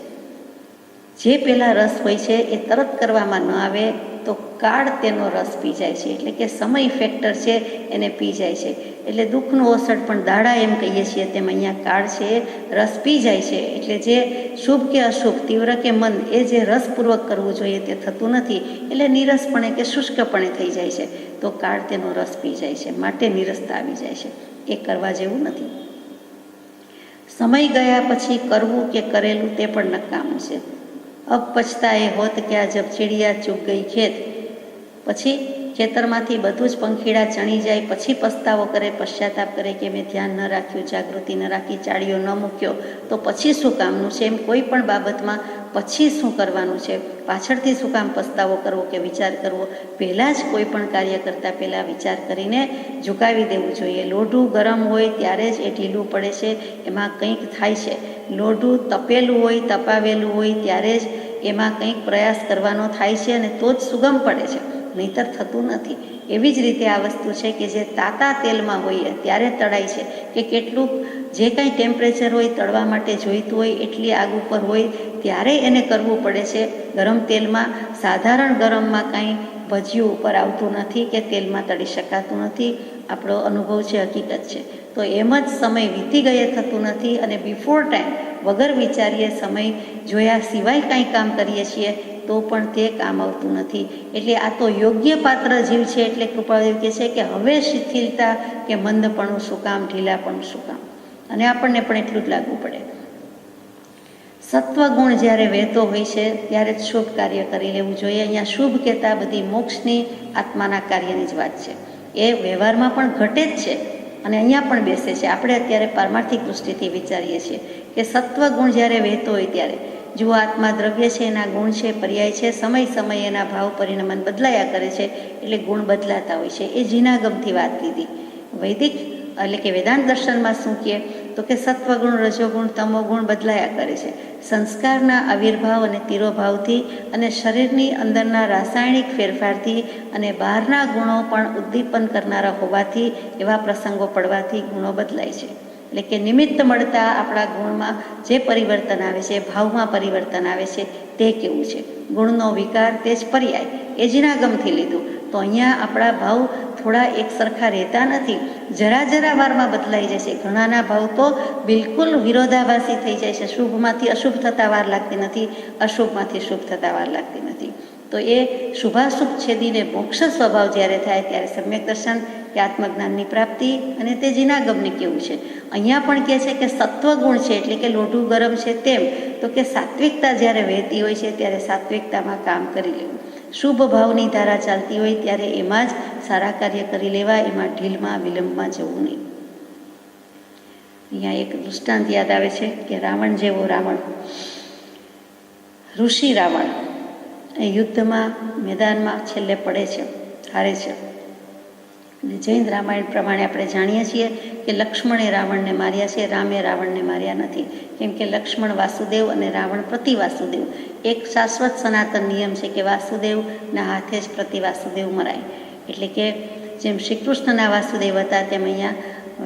જે પહેલાં રસ હોય છે એ તરત કરવામાં ન આવે તો કાળ તેનો રસ પી જાય છે, એટલે કે સમય ફેક્ટર છે એને પી જાય છે. એટલે દુઃખનું ઓસડ પણ દાડા એમ કહીએ છીએ તેમ અહીંયા કાળ છે એ રસ પી જાય છે. એટલે જે શુભ કે અશુભ, તીવ્ર કે મંદ, એ જે રસપૂર્વક કરવું જોઈએ તે થતું નથી, એટલે નીરસપણે કે શુષ્કપણે થઈ જાય છે. તો કાળ તેનો રસ પી જાય છે, માટે નીરસતા આવી જાય છે. એ કરવા જેવું નથી. સમય ગયા પછી કરવું કે કરેલું તે પણ નકામું છે. અબ પછતા એ હોત ક્યાં જબ ચીડિયા ચૂક ગઈ ખેત. પછી ખેતરમાંથી બધું જ પંખીડા ચણી જાય, પછી પસ્તાવો કરે, પશ્ચાતાપ કરે કે મેં ધ્યાન ન રાખ્યું, જાગૃતિ ન રાખી, ચાળીઓ ન મૂક્યો, તો પછી શું કામનું છે. એમ કોઈ પણ બાબતમાં પછી શું કરવાનું છે, પાછળથી શું કામ પસ્તાવો કરવો કે વિચાર કરવો. પહેલાં જ કોઈ પણ કાર્ય કરતાં પહેલાં વિચાર કરીને ઝુકાવી દેવું જોઈએ. લોઢું ગરમ હોય ત્યારે જ એ ઢીલું પડે છે, એમાં કંઈક થાય છે. લોઢું તપેલું હોય, તપાવેલું હોય ત્યારે જ એમાં કંઈક પ્રયાસ કરવાનો થાય છે અને તો જ સુગમ પડે છે, નહીંતર થતું નથી. એવી જ રીતે આ વસ્તુ છે કે જે તાતા તેલમાં હોય ત્યારે તળાય છે, કે કેટલું જે કાંઈ ટેમ્પરેચર હોય તળવા માટે જોઈતું હોય એટલી આગ ઉપર હોય ત્યારે એને કરવું પડે છે. ગરમ તેલમાં, સાધારણ ગરમમાં કાંઈ ભજીયું ઉપર આવતું નથી કે તેલમાં તળી શકાતું નથી. આપણો અનુભવ છે, હકીકત છે. તો એમ જ સમય વીતી ગયે થતું નથી, અને બિફોર ટાઈમ વગર વિચારીએ સમય જોયા સિવાય કાંઈ કામ કરીએ છીએ તો પણ તે કામ આવતું નથી. એટલે આ તો યોગ્ય પાત્ર જીવ છે. એટલે કૃપાદેવ કહે છે કે હવે શિથિલતા કે મંદપણું શું કામ, ઢીલાપણું શું કામ. અને આપણને પણ એટલું જ લાગવું પડે. સત્વગુણ જ્યારે વહેતો હોય છે ત્યારે જ શુભ કાર્ય કરી લેવું જોઈએ. અહીંયા શુભ કહેતા બધી મોક્ષની, આત્માના કાર્યની જ વાત છે. એ વ્યવહારમાં પણ ઘટે જ છે અને અહીંયા પણ બેસે છે. આપણે અત્યારે પારમાર્થિક દૃષ્ટિથી વિચારીએ છીએ કે સત્વગુણ જ્યારે વહેતો હોય ત્યારે, જુઓ આત્મા દ્રવ્ય છે, એના ગુણ છે, પર્યાય છે, સમય સમય એના ભાવ પરિણમન બદલાયા કરે છે, એટલે ગુણ બદલાતા હોય છે. એ જીનાગમથી વાત લીધી. વૈદિક એટલે કે વેદાંત દર્શનમાં શું કહે તો કે સત્વગુણ, રજોગુણ, તમોગુણ બદલાયા કરે છે સંસ્કારના આવિર્ભાવ અને તિરોભાવથી, અને શરીરની અંદરના રાસાયણિક ફેરફારથી, અને બહારના ગુણો પણ ઉદ્દીપન કરનારા હોવાથી, એવા પ્રસંગો પડવાથી ગુણો બદલાય છે. એટલે કે નિમિત્ત મળતા આપણા ગુણમાં જે પરિવર્તન આવે છે, ભાવમાં પરિવર્તન આવે છે, તે કેવું છે. ગુણનો વિકાર તે જ પર્યાય, એ જીનાગમથી લીધું. તો અહીંયા આપણા ભાવ થોડા એક સરખા રહેતા નથી, જરા જરા વારમાં બદલાઈ જાય છે. ઘણાના ભાવ તો બિલકુલ વિરોધાભાસી થઈ જાય છે. શુભમાંથી અશુભ થતાં વાર લાગતી નથી, અશુભમાંથી શુભ થતાં વાર લાગતી નથી. તો એ શુભાશુભ છેદીને મોક્ષ સ્વભાવ જ્યારે થાય ત્યારે સમ્યક દર્શન કે આત્મજ્ઞાનની પ્રાપ્તિ, અને તે જીનાગમને કેવું છે. અહીંયા પણ કહે છે કે સત્વગુણ છે, એટલે કે લોઢું ગરમ છે તેમ, તો કે સાત્વિકતા જ્યારે વહેતી હોય છે ત્યારે સાત્વિકતામાં કામ કરી લેવું. શુભ ભાવની ધારા ચાલતી હોય ત્યારે એમાં જ સારા કાર્ય કરી લેવા, એમાં ઢીલમાં વિલંબમાં જવું નહીં. અહીંયા એક દૃષ્ટાંત યાદ આવે છે કે રાવણ જેવો રાવણ, ઋષિ રાવણ એ યુદ્ધમાં મેદાનમાં છેલ્લે પડે છે, હારે છે. અને જૈન રામાયણ પ્રમાણે આપણે જાણીએ છીએ કે લક્ષ્મણે રાવણને માર્યા છે, રામે રાવણને માર્યા નથી. કેમ કે લક્ષ્મણ વાસુદેવ અને રાવણ પ્રતિ વાસુદેવ. એક શાશ્વત સનાતન નિયમ છે કે વાસુદેવના હાથે જ પ્રતિ વાસુદેવ મરાય. એટલે કે જેમ શ્રી કૃષ્ણના વાસુદેવ હતા તેમ અહીંયા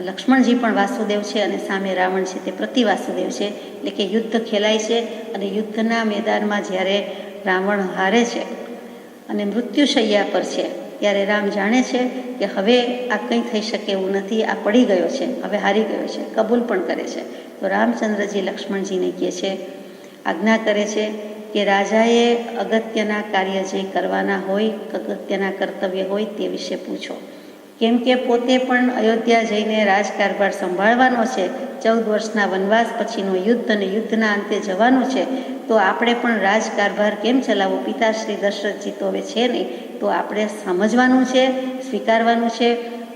લક્ષ્મણજી પણ વાસુદેવ છે, અને સામે રાવણ છે તે પ્રતિ વાસુદેવ છે. એટલે કે યુદ્ધ ખેલાય છે, અને યુદ્ધના મેદાનમાં જ્યારે રાવણ હારે છે અને મૃત્યુશૈયા પર છે ત્યારે રામ જાણે છે કે હવે આ કંઈ થઈ શકે એવું નથી, આ પડી ગયો છે, હવે હારી ગયો છે, કબૂલ પણ કરે છે. તો રામચંદ્રજી લક્ષ્મણજીને કહે છે, આજ્ઞા કરે છે કે રાજાએ અગત્યના કાર્ય જે કરવાના હોય, અગત્યના કર્તવ્ય હોય તે વિશે પૂછો. કેમ કે પોતે પણ અયોધ્યા જઈને રાજકારભાર સંભાળવાનો છે. 14 વર્ષના વનવાસ પછીનો યુદ્ધ, અને યુદ્ધના અંતે જવાનું છે. તો આપણે પણ રાજકારભાર કેમ ચલાવવો? પિતાશ્રી દશરથજી તો હવે છે નહીં, તો આપણે સમજવાનું છે, સ્વીકારવાનું છે.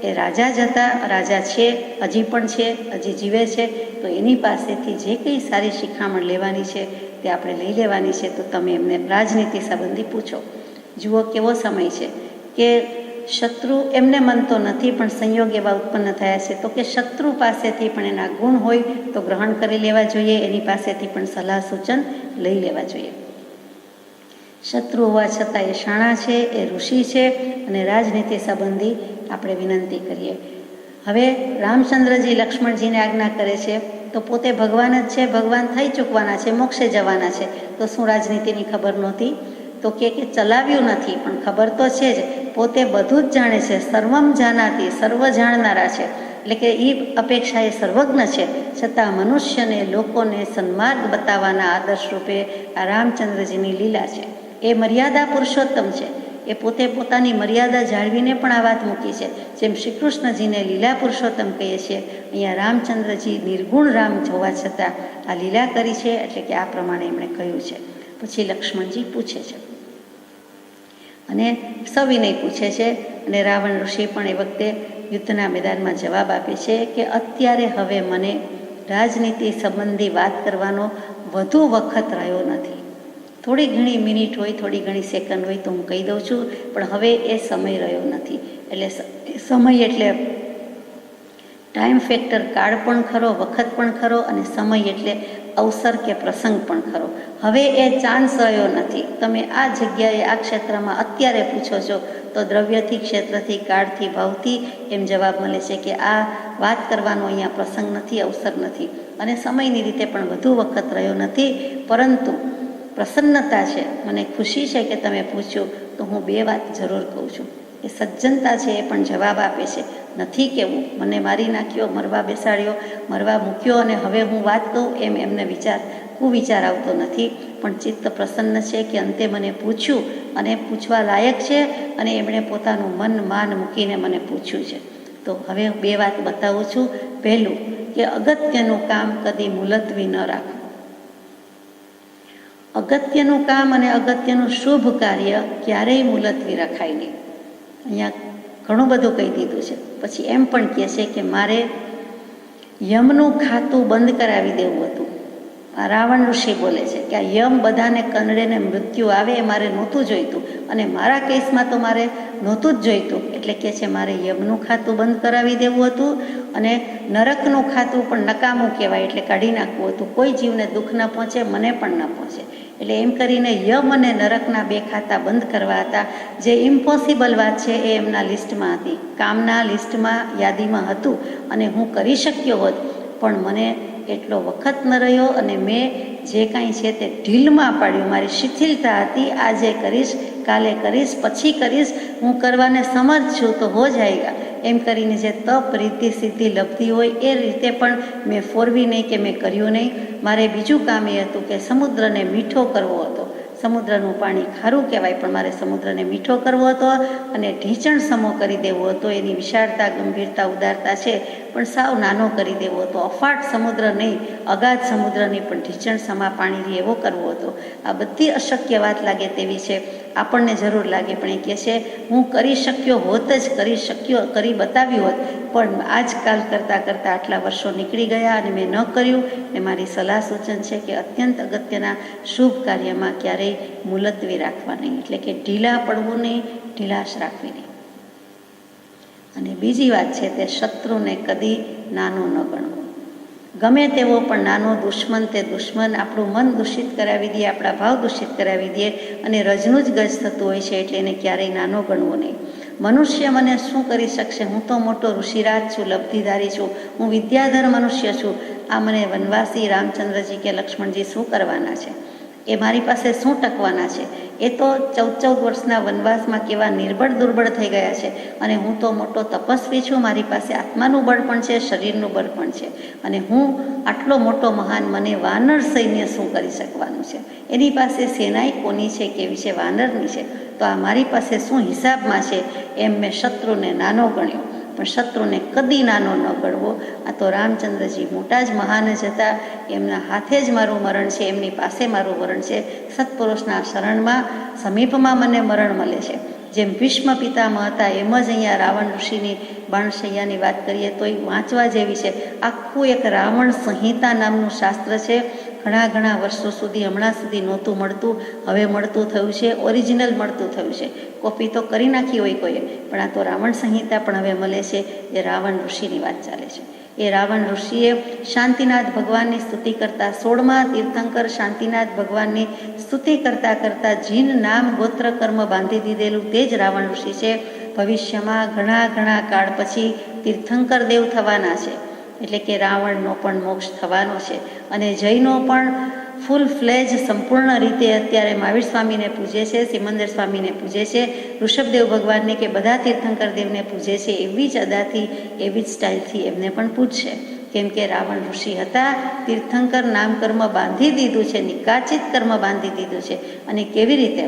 એ રાજા જ હતા, રાજા છે, હજી પણ છે, હજી જીવે છે. તો એની પાસેથી જે કંઈ સારી શિખામણ લેવાની છે તે આપણે લઈ લેવાની છે. તો તમે એમને રાજનીતિ સંબંધી પૂછો. જુઓ કેવો સમય છે કે શત્રુ એમને મનતો નથી, પણ સંયોગ એવા ઉત્પન્ન થયા છે. તો કે શત્રુ પાસેથી પણ એના ગુણ હોય તો ગ્રહણ કરી લેવા જોઈએ, એની પાસેથી પણ સલાહ સૂચન લઈ લેવા જોઈએ. શત્રુ હોવા છતાં એ શાણા છે, એ ઋષિ છે, અને રાજનીતિ સંબંધી આપણે વિનંતી કરીએ. હવે રામચંદ્રજી લક્ષ્મણજીને આજ્ઞા કરે છે, તો પોતે ભગવાન જ છે, ભગવાન થઈ ચૂકવાના છે, મોક્ષે જવાના છે, તો શું રાજનીતિની ખબર નહોતી? તો કે ચલાવ્યું નથી, પણ ખબર તો છે જ, પોતે બધું જ જાણે છે, સર્વમ જાનાતી, સર્વ જાણનારા છે, એટલે કે એ અપેક્ષા એ સર્વજ્ઞ છે, છતાં મનુષ્યને લોકોને સન્માર્ગ બતાવવાના આદર્શ રૂપે આ રામચંદ્રજીની લીલા છે. એ મર્યાદા પુરુષોત્તમ છે. એ પોતે પોતાની મર્યાદા જાળવીને પણ આ વાત મૂકી છે. જેમ શ્રી કૃષ્ણજીને લીલા પુરુષોત્તમ કહીએ છીએ, અહીંયા રામચંદ્રજી નિર્ગુણ રામ જોવા છતાં આ લીલા કરી છે, એટલે કે આ પ્રમાણે એમણે કહ્યું છે. પછી લક્ષ્મણજી પૂછે છે અને સવિનય પૂછે છે, અને રાવણ ઋષિ પણ એ વખતે યુદ્ધના મેદાનમાં જવાબ આપે છે કે અત્યારે હવે મને રાજનીતિ સંબંધી વાત કરવાનો વધુ વખત રહ્યો નથી. થોડી ઘણી મિનિટ હોય, થોડી ઘણી સેકન્ડ હોય તો હું કહી દઉં છું, પણ હવે એ સમય રહ્યો નથી. એટલે સમય એટલે ટાઈમ ફેક્ટર, કાળ પણ ખરો, વખત પણ ખરો, અને સમય એટલે અવસર કે પ્રસંગ પણ ખરો. હવે એ ચાન્સ રહ્યો નથી. તમે આ જગ્યાએ, આ ક્ષેત્રમાં અત્યારે પૂછો છો તો દ્રવ્યથી, ક્ષેત્રથી, કાળથી, ભાવથી એમ જવાબ મળે છે કે આ વાત કરવાનો અહીંયા પ્રસંગ નથી, અવસર નથી, અને સમયની રીતે પણ વધુ વખત રહ્યો નથી. પરંતુ પ્રસન્નતા છે, મને ખુશી છે કે તમે પૂછ્યું, તો હું બે વાત જરૂર કહું છું. એ સજ્જનતા છે, એ પણ જવાબ આપે છે. નથી કેવું, મને મારી નાખ્યો, મરવા બેસાડ્યો, મરવા મૂક્યો, અને હવે હું વાત કહું એમ એમને કુવિચાર આવતો નથી. પણ ચિત્ત પ્રસન્ન છે કે અંતે મને પૂછ્યું, અને પૂછવા લાયક છે, અને એમણે પોતાનું મન માન મૂકીને મને પૂછ્યું છે. તો હવે બે વાત બતાવું છું. પહેલું કે અગત્યનું કામ કદી મુલતવી ન રાખવું. અગત્યનું કામ અને અગત્યનું શુભ કાર્ય ક્યારેય મુલતવી રખાય નહીં. અહીંયા ઘણું બધું કહી દીધું છે. પછી એમ પણ કહે છે કે મારે યમનું ખાતું બંધ કરાવી દેવું હતું. આ રાવણ ઋષિ બોલે છે કે આ યમ બધાને કંડળેને મૃત્યુ આવે એ મારે નહોતું જોઈતું, અને મારા કેસમાં તો મારે નહોતું જ જોઈતું. એટલે કે છે મારે યમનું ખાતું બંધ કરાવી દેવું હતું, અને નરકનું ખાતું પણ નકામું કહેવાય, એટલે કાઢી નાખવું હતું. કોઈ જીવને દુઃખ ન પહોંચે, મને પણ ન પહોંચે. એટલે એમ કરીને યમ અને નરકના બે ખાતા બંધ કરવા હતા. જે ઇમ્પોસિબલ વાત છે એ એમના લિસ્ટમાં હતી, કામના લિસ્ટમાં, યાદીમાં હતું, અને હું કરી શક્યો હોત, પણ મને એટલો વખત ન રહ્યો, અને મેં જે કાંઈ છે તે ઢીલમાં પાડ્યું. મારી શિથિલતા હતી. આજે કરીશ, કાલે કરીશ, પછી કરીશ, હું કરવાને સમર્થ છું, તો હો જાયગા એમ કરીને જે તપ, રીતિ, સિદ્ધિ લબ્ધી હોય એ રીતે પણ મેં ફોરવી નહીં કે મેં કર્યું નહીં. મારે બીજું કામ એ હતું કે સમુદ્રને મીઠો કરવો હતો. સમુદ્રનું પાણી ખારું કહેવાય, પણ મારે સમુદ્રને મીઠો કરવો હતો, અને ઢીંચણ સમો કરી દેવો હતો. એની વિશાળતા, ગંભીરતા, ઉદારતા છે, પણ સાવ નાનો કરી દેવો હતો. અફાટ સમુદ્ર નહીં, અગાધ સમુદ્રની પણ ઢીંચણ સમા પાણીથી એવો કરવો હતો. આ બધી અશક્ય વાત લાગે તેવી છે, આપણને જરૂર લાગે, પણ એ કહે છે હું કરી શક્યો હોત જ, કરી બતાવ્યું હોત, પણ આજકાલ કરતાં કરતાં આટલા વર્ષો નીકળી ગયા અને મેં ન કર્યું. ને મારી સલાહ સૂચન છે કે અત્યંત અગત્યના શુભ કાર્યમાં ક્યારેય મુલતવી રાખવા નહીં, એટલે કે ઢીલા પડવું નહીં, ઢીલાશ રાખવી નહીં. અને બીજી વાત છે તે શત્રુને કદી નાનો ન ગણવો. ગમે તેવો પણ નાનો દુશ્મન તે દુશ્મન આપણું મન દૂષિત કરાવી દે, આપણા ભાવ દૂષિત કરાવી દે, અને રજનું જ ગજ થતું હોય છે, એટલે એને ક્યારેય નાનો ગણવો નહીં. મનુષ્ય મને શું કરી શકશે? હું તો મોટો ઋષિરાજ છું, લબ્ધિધારી છું, હું વિદ્યાધર મનુષ્ય છું. આ મને વનવાસી રામચંદ્રજી કે લક્ષ્મણજી શું કરવાના છે? એ મારી પાસે શું ટકવાના છે? એ તો 14 વર્ષના વનવાસમાં કેવા નિર્બળ દુર્બળ થઈ ગયા છે, અને હું તો મોટો તપસ્વી છું. મારી પાસે આત્માનું બળ પણ છે, શરીરનું બળ પણ છે, અને હું આટલો મોટો મહાન, મને વાનર સૈન્ય શું કરી શકવાનું છે? એની પાસે સેનાઈ કોની છે, કેવી છે? વાનરની છે. તો આ મારી પાસે શું હિસાબમાં છે? એમ મેં શત્રુને નાનો ગણ્યો. પણ શત્રુને કદી નાનો ન ગણવો. આ તો રામચંદ્રજી મોટા જ મહાન જ હતા. એમના હાથે જ મારું મરણ છે, એમની પાસે મારું મરણ છે. સત્પુરુષના શરણમાં, સમીપમાં મને મરણ મળે છે. જેમ ભીષ્મ પિતામહ હતા, એમ જ અહીંયા રાવણ ઋષિની બાણશૈયાની વાત કરીએ તો એ વાંચવા જેવી છે. આખું એક રાવણ સંહિતા નામનું શાસ્ત્ર છે. ઘણા વર્ષો સુધી, હમણાં સુધી નહોતું મળતું, હવે મળતું થયું છે. ઓરિજિનલ મળતું થયું છે. કોપી તો કરી નાખી હોય કોઈએ, પણ આ તો રાવણ સંહિતા પણ હવે મળે છે. એ રાવણ ઋષિની વાત ચાલે છે. એ રાવણ ઋષિએ શાંતિનાથ ભગવાનની સ્તુતિ કરતા, 16મા તીર્થંકર શાંતિનાથ ભગવાનની સ્તુતિ કરતાં કરતાં જીન નામ, ગોત્ર, કર્મ બાંધી દીધેલું તે જ રાવણ ઋષિ છે. ભવિષ્યમાં ઘણા કાળ પછી તીર્થંકર દેવ થવાના છે, એટલે કે રાવણનો પણ મોક્ષ થવાનો છે, અને જૈનો પણ ફૂલ ફ્લેજ સંપૂર્ણ રીતે અત્યારે મહાવીર સ્વામીને પૂજે છે, સિમંદર સ્વામીને પૂજે છે, ઋષભદેવ ભગવાનને કે બધા તીર્થંકર દેવને પૂજે છે, એવી જ અદાથી એવી જ સ્ટાઇલથી એમને પણ પૂજશે. કેમ કે રાવણ ઋષિ હતા, તીર્થંકર નામ કર્મ બાંધી દીધું છે, નિકાચિત કર્મ બાંધી દીધું છે. અને કેવી રીતે?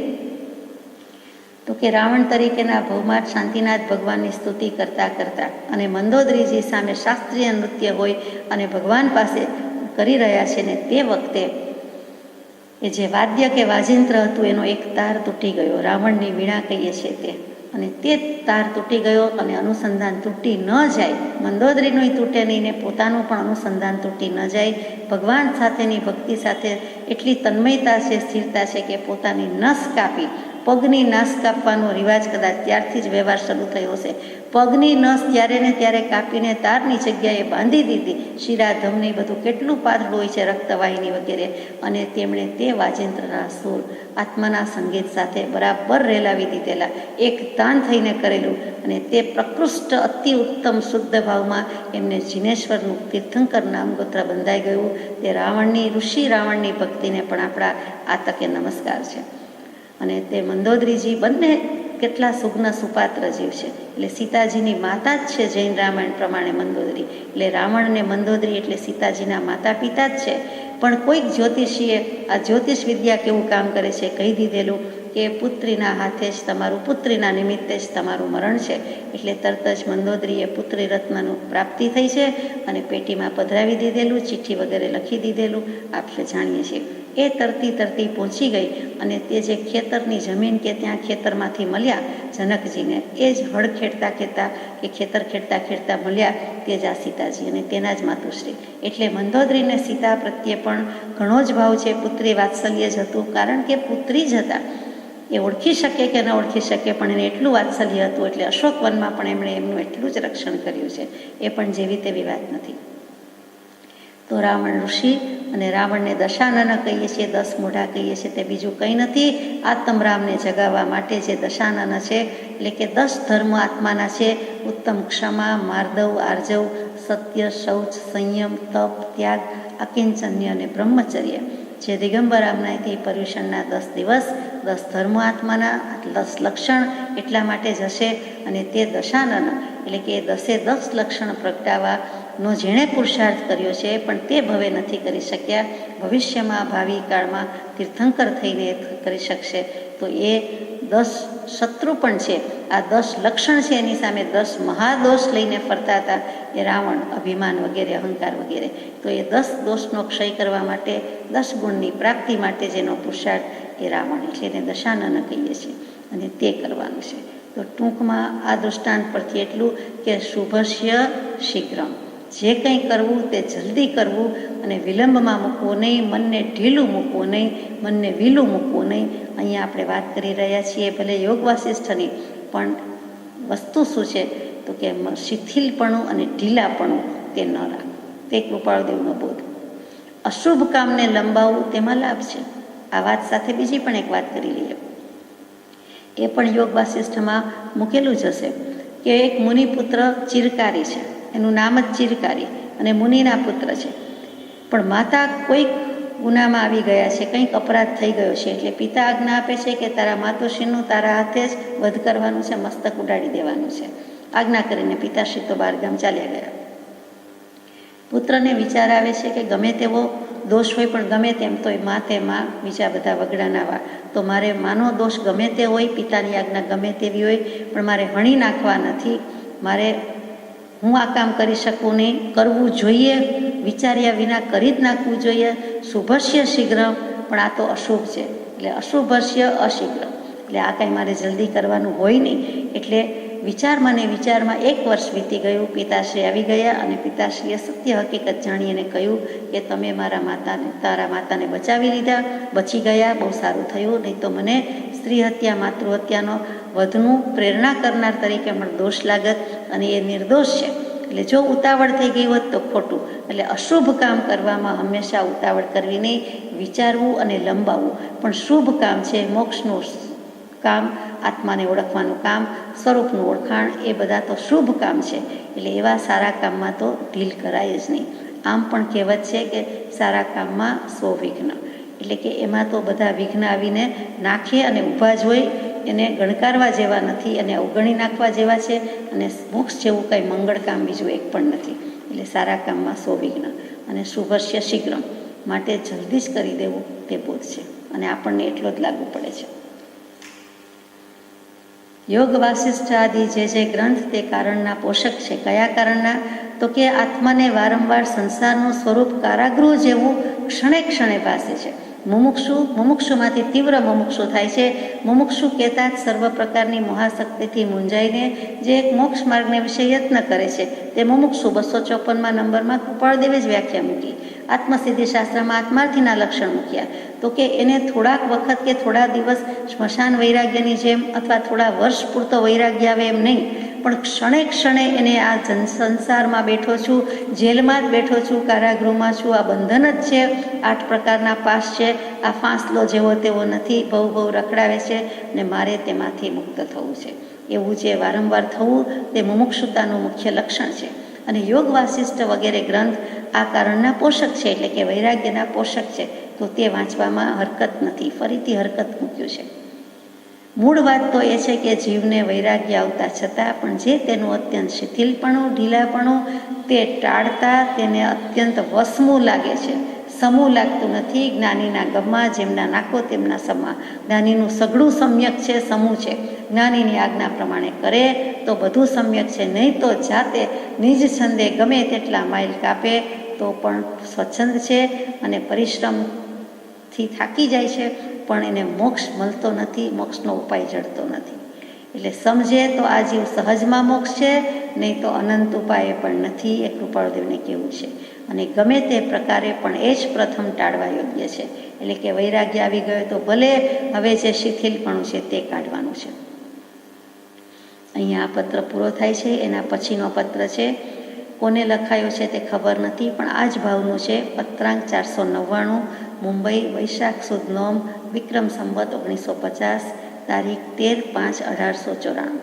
તો કે રાવણ તરીકેના ભૌમાત શાંતિનાથ ભગવાનની સ્તુતિ કરતાં કરતાં અને મંદોદરીજી સામે શાસ્ત્રીય નૃત્ય હોય અને ભગવાન પાસે કરી રહ્યા છે ને તે વખતે એ જે વાદ્ય કે વાજિંત્ર હતું એનો એક તાર તૂટી ગયો, રાવણની વીણા કહીએ છીએ તે, અને તે તાર તૂટી ગયો અને અનુસંધાન તૂટી ન જાય, મંદોદરીનું તૂટે નહીં ને પોતાનું પણ અનુસંધાન તૂટી ન જાય. ભગવાન સાથેની ભક્તિ સાથે એટલી તન્મયતા છે, સ્થિરતા છે કે પોતાની નસ કાપી, પગની નસ કાપવાનો રિવાજ કદાચ ત્યારથી જ વ્યવહાર શરૂ થયો છે. પગની નસ ત્યારે ને ત્યારે કાપીને તારની જગ્યાએ બાંધી દીધી. શિરાધમની બધું કેટલું પાતળું હોય છે, રક્તવાહિની વગેરે, અને તેમણે તે વાજિંત્રના સૂર આત્માના સંગીત સાથે બરાબર રેલાવી દીધેલા, એક તાન થઈને કરેલું. અને તે પ્રકૃષ્ટ અતિ ઉત્તમ શુદ્ધ ભાવમાં એમને જીનેશ્વરનું તીર્થંકર નામગોત્ર બંધાઈ ગયું. તે રાવણની ઋષિ રાવણની ભક્તિને પણ આપણા આ તકે નમસ્કાર છે. અને તે મંદોદરીજી બંને કેટલા સુગ્ન સુપાત્ર જીવ છે. એટલે સીતાજીની માતા જ છે જૈન રામાયણ પ્રમાણે મંદોદરી. એટલે રાવણ અને મંદોદરી એટલે સીતાજીના માતા પિતા જ છે. પણ કોઈક જ્યોતિષીએ આ જ્યોતિષ વિદ્યા કેવું કામ કરે છે કહી દીધેલું કે પુત્રીના હાથે જ તમારું, પુત્રીના નિમિત્તે જ તમારું મરણ છે. એટલે તરત જ મંદોદરીએ પુત્રી રત્નનું પ્રાપ્તિ થઈ છે અને પેટીમાં પધરાવી દીધેલું, ચિઠ્ઠી વગેરે લખી દીધેલું આપણે જાણીએ છીએ. એ તરતી પહોંચી ગઈ અને તે જે ખેતરની જમીન કે ત્યાં ખેતરમાંથી મળ્યા જનકજીને, એ જ હળ ખેડતા કે ખેતર ખેડતા મળ્યા તે જ આ સીતાજી અને તેના જ માતુશ્રી. એટલે મંદોદરીને સીતા પ્રત્યે પણ ઘણો જ ભાવ છે, પુત્રી વાત્સલ્ય જ હતું. કારણ કે પુત્રી જ હતા, એ ઓળખી શકે કે ન ઓળખી શકે, પણ એને એટલું વાત્સલ્ય હતું. એટલે અશોકવનમાં પણ એમણે એમનું એટલું જ રક્ષણ કર્યું છે. એ પણ જેવી તેવી વાત નથી. તો રાવણ ઋષિ અને રાવણને દશાનન કહીએ છીએ, 10 મોઢા કહીએ છીએ, તે બીજું કંઈ નથી. આત્મરામને જગાવવા માટે જે દશાનન છે, એટલે કે 10 ધર્મ આત્માના છે. ઉત્તમ ક્ષમા, માર્દવ, આર્જવ, સત્ય, શૌચ, સંયમ, તપ, ત્યાગ, અકિંચન્ય અને બ્રહ્મચર્ય. જે દિગંબર આમનાથી પર્યુષણના 10 દિવસ 10 ધર્મ આત્માના 10 લક્ષણ એટલા માટે જ હશે. અને તે દશાનન એટલે કે 10 લક્ષણ પ્રગટાવવાનો જેણે પુરુષાર્થ કર્યો છે, પણ તે ભવે નથી કરી શક્યા. ભવિષ્યમાં ભાવિ કાળમાં તીર્થંકર થઈને કરી શકશે. તો એ 10 શત્રુ પણ છે. આ 10 લક્ષણ છે, એની સામે 10 મહાદોષ લઈને ફરતા હતા એ રાવણ, અભિમાન વગેરે, અહંકાર વગેરે. તો એ 10 દોષનો ક્ષય કરવા માટે, 10 ગુણની પ્રાપ્તિ માટે જેનો પુરુષાર્થ એ રાવણ, એટલે એને દશાનન કહીએ છીએ. અને તે કરવાનું છે. તો ટૂંકમાં આ દૃષ્ટાંત પરથી એટલું કે શુભસ્ય શીઘ્રમ, જે કંઈ કરવું તે જલ્દી કરવું અને વિલંબમાં મૂકવું નહીં, મનને ઢીલું મૂકવું નહીં, મનને વિલું મૂકવું નહીં. અહીંયા આપણે વાત કરી રહ્યા છીએ ભલે યોગ વાસિષ્ઠની, પણ વસ્તુ શું છે તો કે શિથિલપણું અને ઢીલાપણું તે ન રાખવું. તે કૃપાળદેવનો બોધ. અશુભ કામને લંબાવવું તેમાં લાભ છે. આ વાત સાથે બીજી પણ એક વાત કરી લઈએ. એ પણ યોગ વાસિષ્ઠમાં મૂકેલું જ હશે કે એક મુનિપુત્ર ચિરકારી છે, એનું નામ જ ચિરકારી, અને મુનિના પુત્ર છે. પણ માતા કોઈક ગુનામાં આવી ગયા છે, કંઈક અપરાધ થઈ ગયો છે. એટલે પિતા આજ્ઞા આપે છે કે તારા માતુશ્રીનું તારા હાથે જ વધ કરવાનું છે, મસ્તક ઉડાડી દેવાનું છે. આજ્ઞા કરીને પિતાશ્રી તો બહારગામ ચાલ્યા ગયા. પુત્રને વિચાર આવે છે કે ગમે તેવો દોષ હોય, પણ ગમે તેમ તોય મા તે માં, બીજા બધા વગડાના તો મારે માનો દોષ ગમે તે હોય, પિતાની આજ્ઞા ગમે તેવી હોય, પણ મારે હણી નાખવા નથી. હું આ કામ કરી શકું નહીં, કરવું જોઈએ, વિચાર્યા વિના કરી જ નાખવું જોઈએ. શુભસ્ય શીઘ્ર, પણ આ તો અશુભ છે. એટલે અશુભસ્ય અશીઘ્ર, એટલે આ કાંઈ મારે જલ્દી કરવાનું હોય નહીં. એટલે વિચારમાં 1 વર્ષ વીતી ગયું. પિતાશ્રી આવી ગયા અને પિતાશ્રીએ સત્ય હકીકત જાણી અને કહ્યું કે તમે તારા માતાને બચાવી લીધા, બચી ગયા, બહુ સારું થયું. નહીં તો મને સ્ત્રી હત્યા, માતૃહત્યાનો વધનું પ્રેરણા કરનાર તરીકે પણ દોષ લાગત, અને એ નિર્દોષ છે. એટલે જો ઉતાવળ થઈ ગઈ હોત તો ખોટું. એટલે અશુભ કામ કરવામાં હંમેશા ઉતાવળ કરવી નહીં, વિચારવું અને લંબાવવું. પણ શુભ કામ છે, મોક્ષનું કામ, આત્માને ઓળખવાનું કામ, સ્વરૂપનું ઓળખાણ, એ બધા તો શુભ કામ છે. એટલે એવા સારા કામમાં તો ઢીલ કરાય જ નહીં. આમ પણ કહેવત છે કે સારા કામમાં 100 વિઘ્ન. એટલે કે એમાં તો બધા વિઘ્ન આવીને નાખે અને ઊભા જ હોય, એને ગણકારવા જેવા નથી અને અવગણી નાખવા જેવા છે. અને મોક્ષ જેવું કંઈ મંગળ કામ બીજું એક પણ નથી. એટલે સારા કામમાં 100 વિઘ્ન અને શુભસ્ય શીઘ્રમ, માટે જલ્દી જ કરી દેવું તે બોધ છે. અને આપણને એટલો જ લાગુ પડે છે. યોગ વાસિષ્ઠ આદિ જે ગ્રંથ તે કારણના પોષક છે. કયા કારણના? તો કે આત્માને વારંવાર સંસારનું સ્વરૂપ કારાગૃહ જેવું ક્ષણે ક્ષણે ભાસે છે. મુમુક્ષુમાંથી તીવ્ર મુમુક્ષુ થાય છે. મુમુક્ષુ કહેતા જ સર્વ પ્રકારની મહાશક્તિથી મૂંઝાઈને જે એક મોક્ષ માર્ગને વિશે યત્ન કરે છે તે મુમુક્ષુ. 254માં નંબરમાં કૃપાળદેવે જ વ્યાખ્યા મૂકી. આત્મસિદ્ધિ શાસ્ત્રમાં આત્માર્થીના લક્ષણ મૂક્યા. તો કે એને થોડાક વખત કે થોડા દિવસ સ્મશાન વૈરાગ્યની જેમ અથવા થોડા વર્ષ પૂરતો વૈરાગ્ય આવે એમ નહીં, પણ ક્ષણે ક્ષણે એને આ સંસારમાં બેઠો છું, જેલમાં જ બેઠો છું, કારાગૃહમાં છું, આ બંધન જ છે, 8 પ્રકારના પાસ છે, આ ફાંસલો જેવો તેવો નથી, બહુ રખડાવે છે ને મારે તેમાંથી મુક્ત થવું છે. એવું જે વારંવાર થવું તે મુમુક્ષુતાનું મુખ્ય લક્ષણ છે. અને યોગ વાસિષ્ઠ વગેરે ગ્રંથ આ કારણના પોષક છે, એટલે કે વૈરાગ્યના પોષક છે. તો તે વાંચવામાં હરકત નથી. ફરીથી હરકત મૂક્યું છે. મૂળ વાત તો એ છે કે જીવને વૈરાગ્ય આવતા છતાં પણ જે તેનું અત્યંત શિથિલપણું, ઢીલાપણું તે ટાળતા તેને અત્યંત વસમું લાગે છે, સમૂહ લાગતું નથી. જ્ઞાનીના ગમમાં જેમના નાકો તેમના સમા. જ્ઞાનીનું સઘળું સમ્યક છે, સમૂહ છે. જ્ઞાનીની આજ્ઞા પ્રમાણે કરે તો બધું સમ્યક છે, નહીં તો જાતે નિજ છંદે ગમે તેટલા માઇલ કાપે તો પણ સ્વચ્છંદ છે અને પરિશ્રમથી થાકી જાય છે, પણ એને મોક્ષ મળતો નથી, મોક્ષનો ઉપાય જડતો નથી. એટલે સમજે તો આ જીવ સહજમાં મોક્ષ છે, નહીં તો અનંત ઉપાય પણ નથી. એ કૃપાળદેવને કહેવું છે. અને ગમે તે પ્રકારે પણ એ જ પ્રથમ ટાળવા યોગ્ય છે. એટલે કે વૈરાગ્ય આવી ગયો તો ભલે, હવે જે શિથિલપણું છે તે કાઢવાનું છે. અહીંયા આ પત્ર પૂરો થાય છે. એના પછીનો પત્ર છે, કોને લખાયો છે તે ખબર નથી, પણ આ જ ભાવનું છે. પત્રાંક 499, મુંબઈ, વૈશાખ સુદ નોમ, વિક્રમ સંવત 1950, તારીખ 13/5/1894.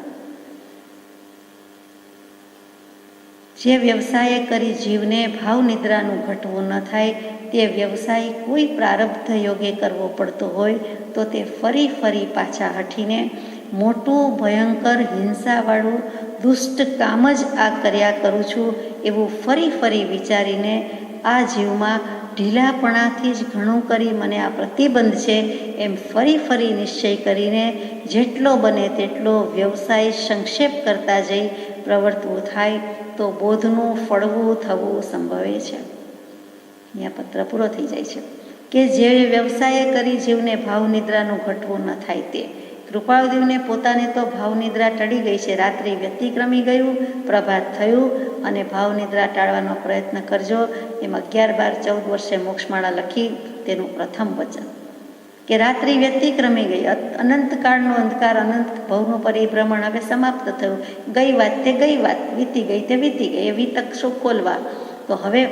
જે વ્યવસાય કરી જીવને ભાવ નિદ્રાનું ઘટવું ન થાય તે વ્યવસાય કોઈ પ્રારબ્ધ યોગે કરવો પડતો હોય તો તે ફરી પાછા હઠીને મોટું ભયંકર હિંસાવાળું દુષ્ટ કામ જ આ કર્યા કરું છું એવું ફરી વિચારીને આ જીવમાં ઢીલાપણાથી જ ઘણું કરી મને આ પ્રતિબંધ છે એમ ફરી નિશ્ચય કરીને જેટલો બને તેટલો વ્યવસાય સંક્ષેપ કરતા જઈ પ્રવર્તવું થાય તો બોધનું ફળવું થવું સંભવે છે. અહીંયા પત્ર પૂરો થઈ જાય છે કે જે વ્યવસાય કરી જીવને ભાવ નિદ્રાનું ઘટવું ન થાય તે. કૃપાળદેવને પોતાને તો ભાવ નિદ્રા ટળી ગઈ છે, રાત્રિ વ્યતિક્રમી ગયું, પ્રભાત થયું અને ભાવ નિદ્રા ટાળવાનો પ્રયત્ન કરજો એમ 11-12-14 વર્ષે મોક્ષમાળા લખી તેનું પ્રથમ વચન કે રાત્રિ વ્યતિક્રમી ગઈ, અનંતકાળનો અંધકાર, અનંત ભવનું પરિભ્રમણ હવે સમાપ્ત થયું. ગઈ વાત તે ગઈ વાત, વીતી ગઈ તે વીતી ગઈ, એ વિતક શું ખોલવા. તો હવે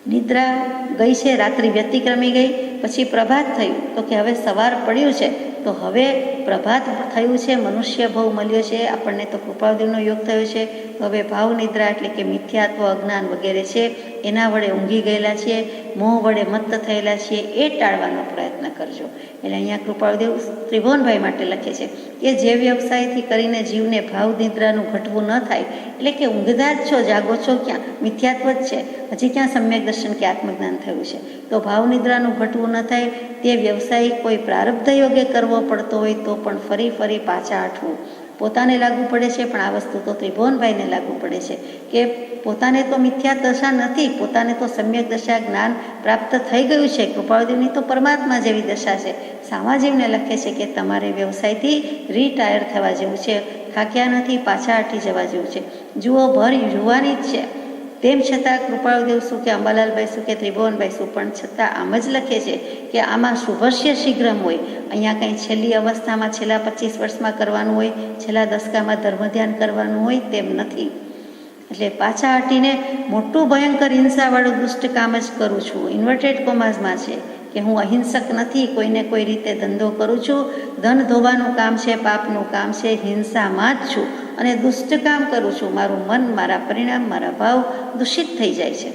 નિદ્રા ગઈ છે, રાત્રિ વ્યતિક્રમી ગઈ, પછી પ્રભાત થયું તો કે હવે સવાર પડ્યું છે, તો હવે પ્રભાત થયું છે, મનુષ્ય ભાવ મળ્યો છે, આપણને તો કૃપાળદેવનો યોગ થયો છે. હવે ભાવ નિદ્રા એટલે કે મિથ્યાત્વ, અજ્ઞાન વગેરે છે એના વડે ઊંઘી ગયેલા છીએ, મોહ વડે મત્ત થયેલા છીએ, એ ટાળવાનો પ્રયત્ન કરજો. એટલે અહીંયા કૃપાળદેવ ત્રિભુવનભાઈ માટે લખે છે કે જે વ્યવસાયથી કરીને જીવને ભાવ નિદ્રાનું ઘટવું ન થાય, એટલે કે ઊંઘતા જ છો, જાગો છો ક્યાં, મિથ્યાત્વ જ છે, હજી ક્યાં સમ્યક દર્શન કે આત્મજ્ઞાન થયું છે, તો ભાવ નિદ્રાનું ઘટવું ન થાય તે વ્યવસાય કોઈ પ્રારબ્ધ યોગે કરવો પડતો હોય તો પણ ફરી પાછા હટવું. પોતાને લાગુ પડે છે, પણ આ વસ્તુ તો ત્રિભુવનભાઈને લાગુ પડે છે કે પોતાને તો મિથ્યા દશા નથી, પોતાને તો સમ્યક દશા જ્ઞાન પ્રાપ્ત થઈ ગયું છે. કૃપાળદેવની તો પરમાત્મા જેવી દશા છે. સામાજીવને લખે છે કે તમારે વ્યવસાયથી રિટાયર થવા જેવું છે, થાક્યા નથી, પાછા હટી જવા જેવું છે. જુઓ, ભર યુવાની જ છે, તેમ છતાં કૃપાળદેવ શું કે અંબાલાલભાઈ શું કે ત્રિભુવનભાઈ શું પણ છતાં આમ જ લખે છે કે આમાં શુભસ્ય શીઘ્રમ હોય. અહીંયા કંઈ છેલ્લી અવસ્થામાં છેલ્લા 25 વર્ષમાં કરવાનું હોય, છેલ્લા દસકામાં ધર્મ ધ્યાન કરવાનું હોય તેમ નથી. એટલે પાછા હટીને મોટું ભયંકર હિંસાવાળું દુષ્ટ કામ જ કરું છું. ઇન્વર્ટેડ કોમાઝમાં છે કે હું અહિંસક નથી, કોઈને કોઈ રીતે ધંધો કરું છું, ધન ધોવાનું કામ છે, પાપનું કામ છે, હિંસામાં જ છું અને દુષ્ટ કામ કરું છું. મારું મન, મારા પરિણામ, મારા ભાવ દૂષિત થઈ જાય છે.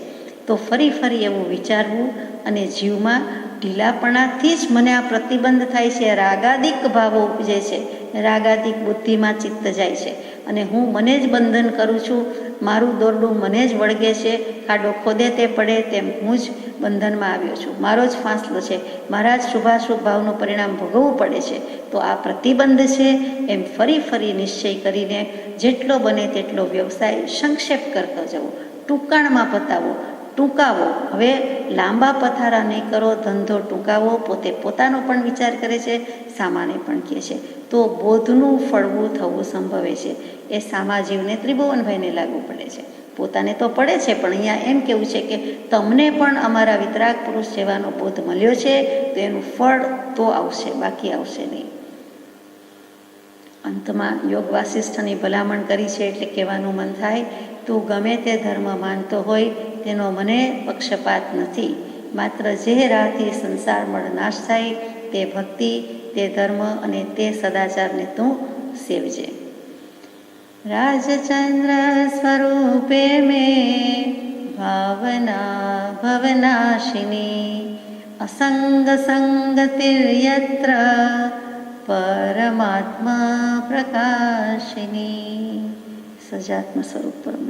તો ફરી એવું વિચારવું અને જીવમાં ઢીલાપણાથી જ મને આ પ્રતિબંધ થાય છે, રાગાદિક ભાવો ઉપજે છે, રાગાદિક બુદ્ધિમાં ચિત્ત જાય છે અને હું મને જ બંધન કરું છું, મારું દોરડું મને જ વળગે છે, ખાડો ખોદે તે પડે તેમ હું જ બંધનમાં આવ્યો છું, મારો જ ફાંસલો છે, મારા જ શુભાશુભ ભાવનું પરિણામ ભોગવવું પડે છે. તો આ પ્રતિબંધ છે એમ ફરી ફરી નિશ્ચય કરીને જેટલો બને તેટલો વ્યવસાય સંક્ષેપ કરતો જવો, ટૂંકાણમાં પતાવો, ટૂંકાવો. હવે લાંબા પથારા નહીં કરો, ધંધો ટૂંકાવો. પોતે પોતાનો પણ વિચાર કરે છે, સામાને પણ કહે છે, તો બોધનું ફળવું થવું સંભવે છે. એ સામાજીવને ત્રિભુવનભાઈને લાગુ પડે છે, પોતાને તો પડે છે, પણ અહીંયા એમ કેવું છે કે તમને પણ અમારા વિતરાગ પુરુષ જેવાનો બોધ મળ્યો છે, તો એનું ફળ તો આવશે, બાકી આવશે નહીં. અંતમાં યોગ વાસિષ્ઠની ભલામણ કરી છે એટલે કહેવાનું મન થાય, તું ગમે તે ધર્મ માનતો હોય તેનો મને પક્ષપાત નથી, માત્ર જે રાહથી સંસાર મળ નાશ થાય તે ભક્તિ, તે ધર્મ અને તે સદાચારને તું સેવજે. રાજચંદ્ર સ્વરૂપે મેં ભાવના ભવનાશિની, અસંગ સંગતિર્યત્ર પરમાત્મા પ્રકાશિની. સજાત્મ સ્વરૂપ પરમ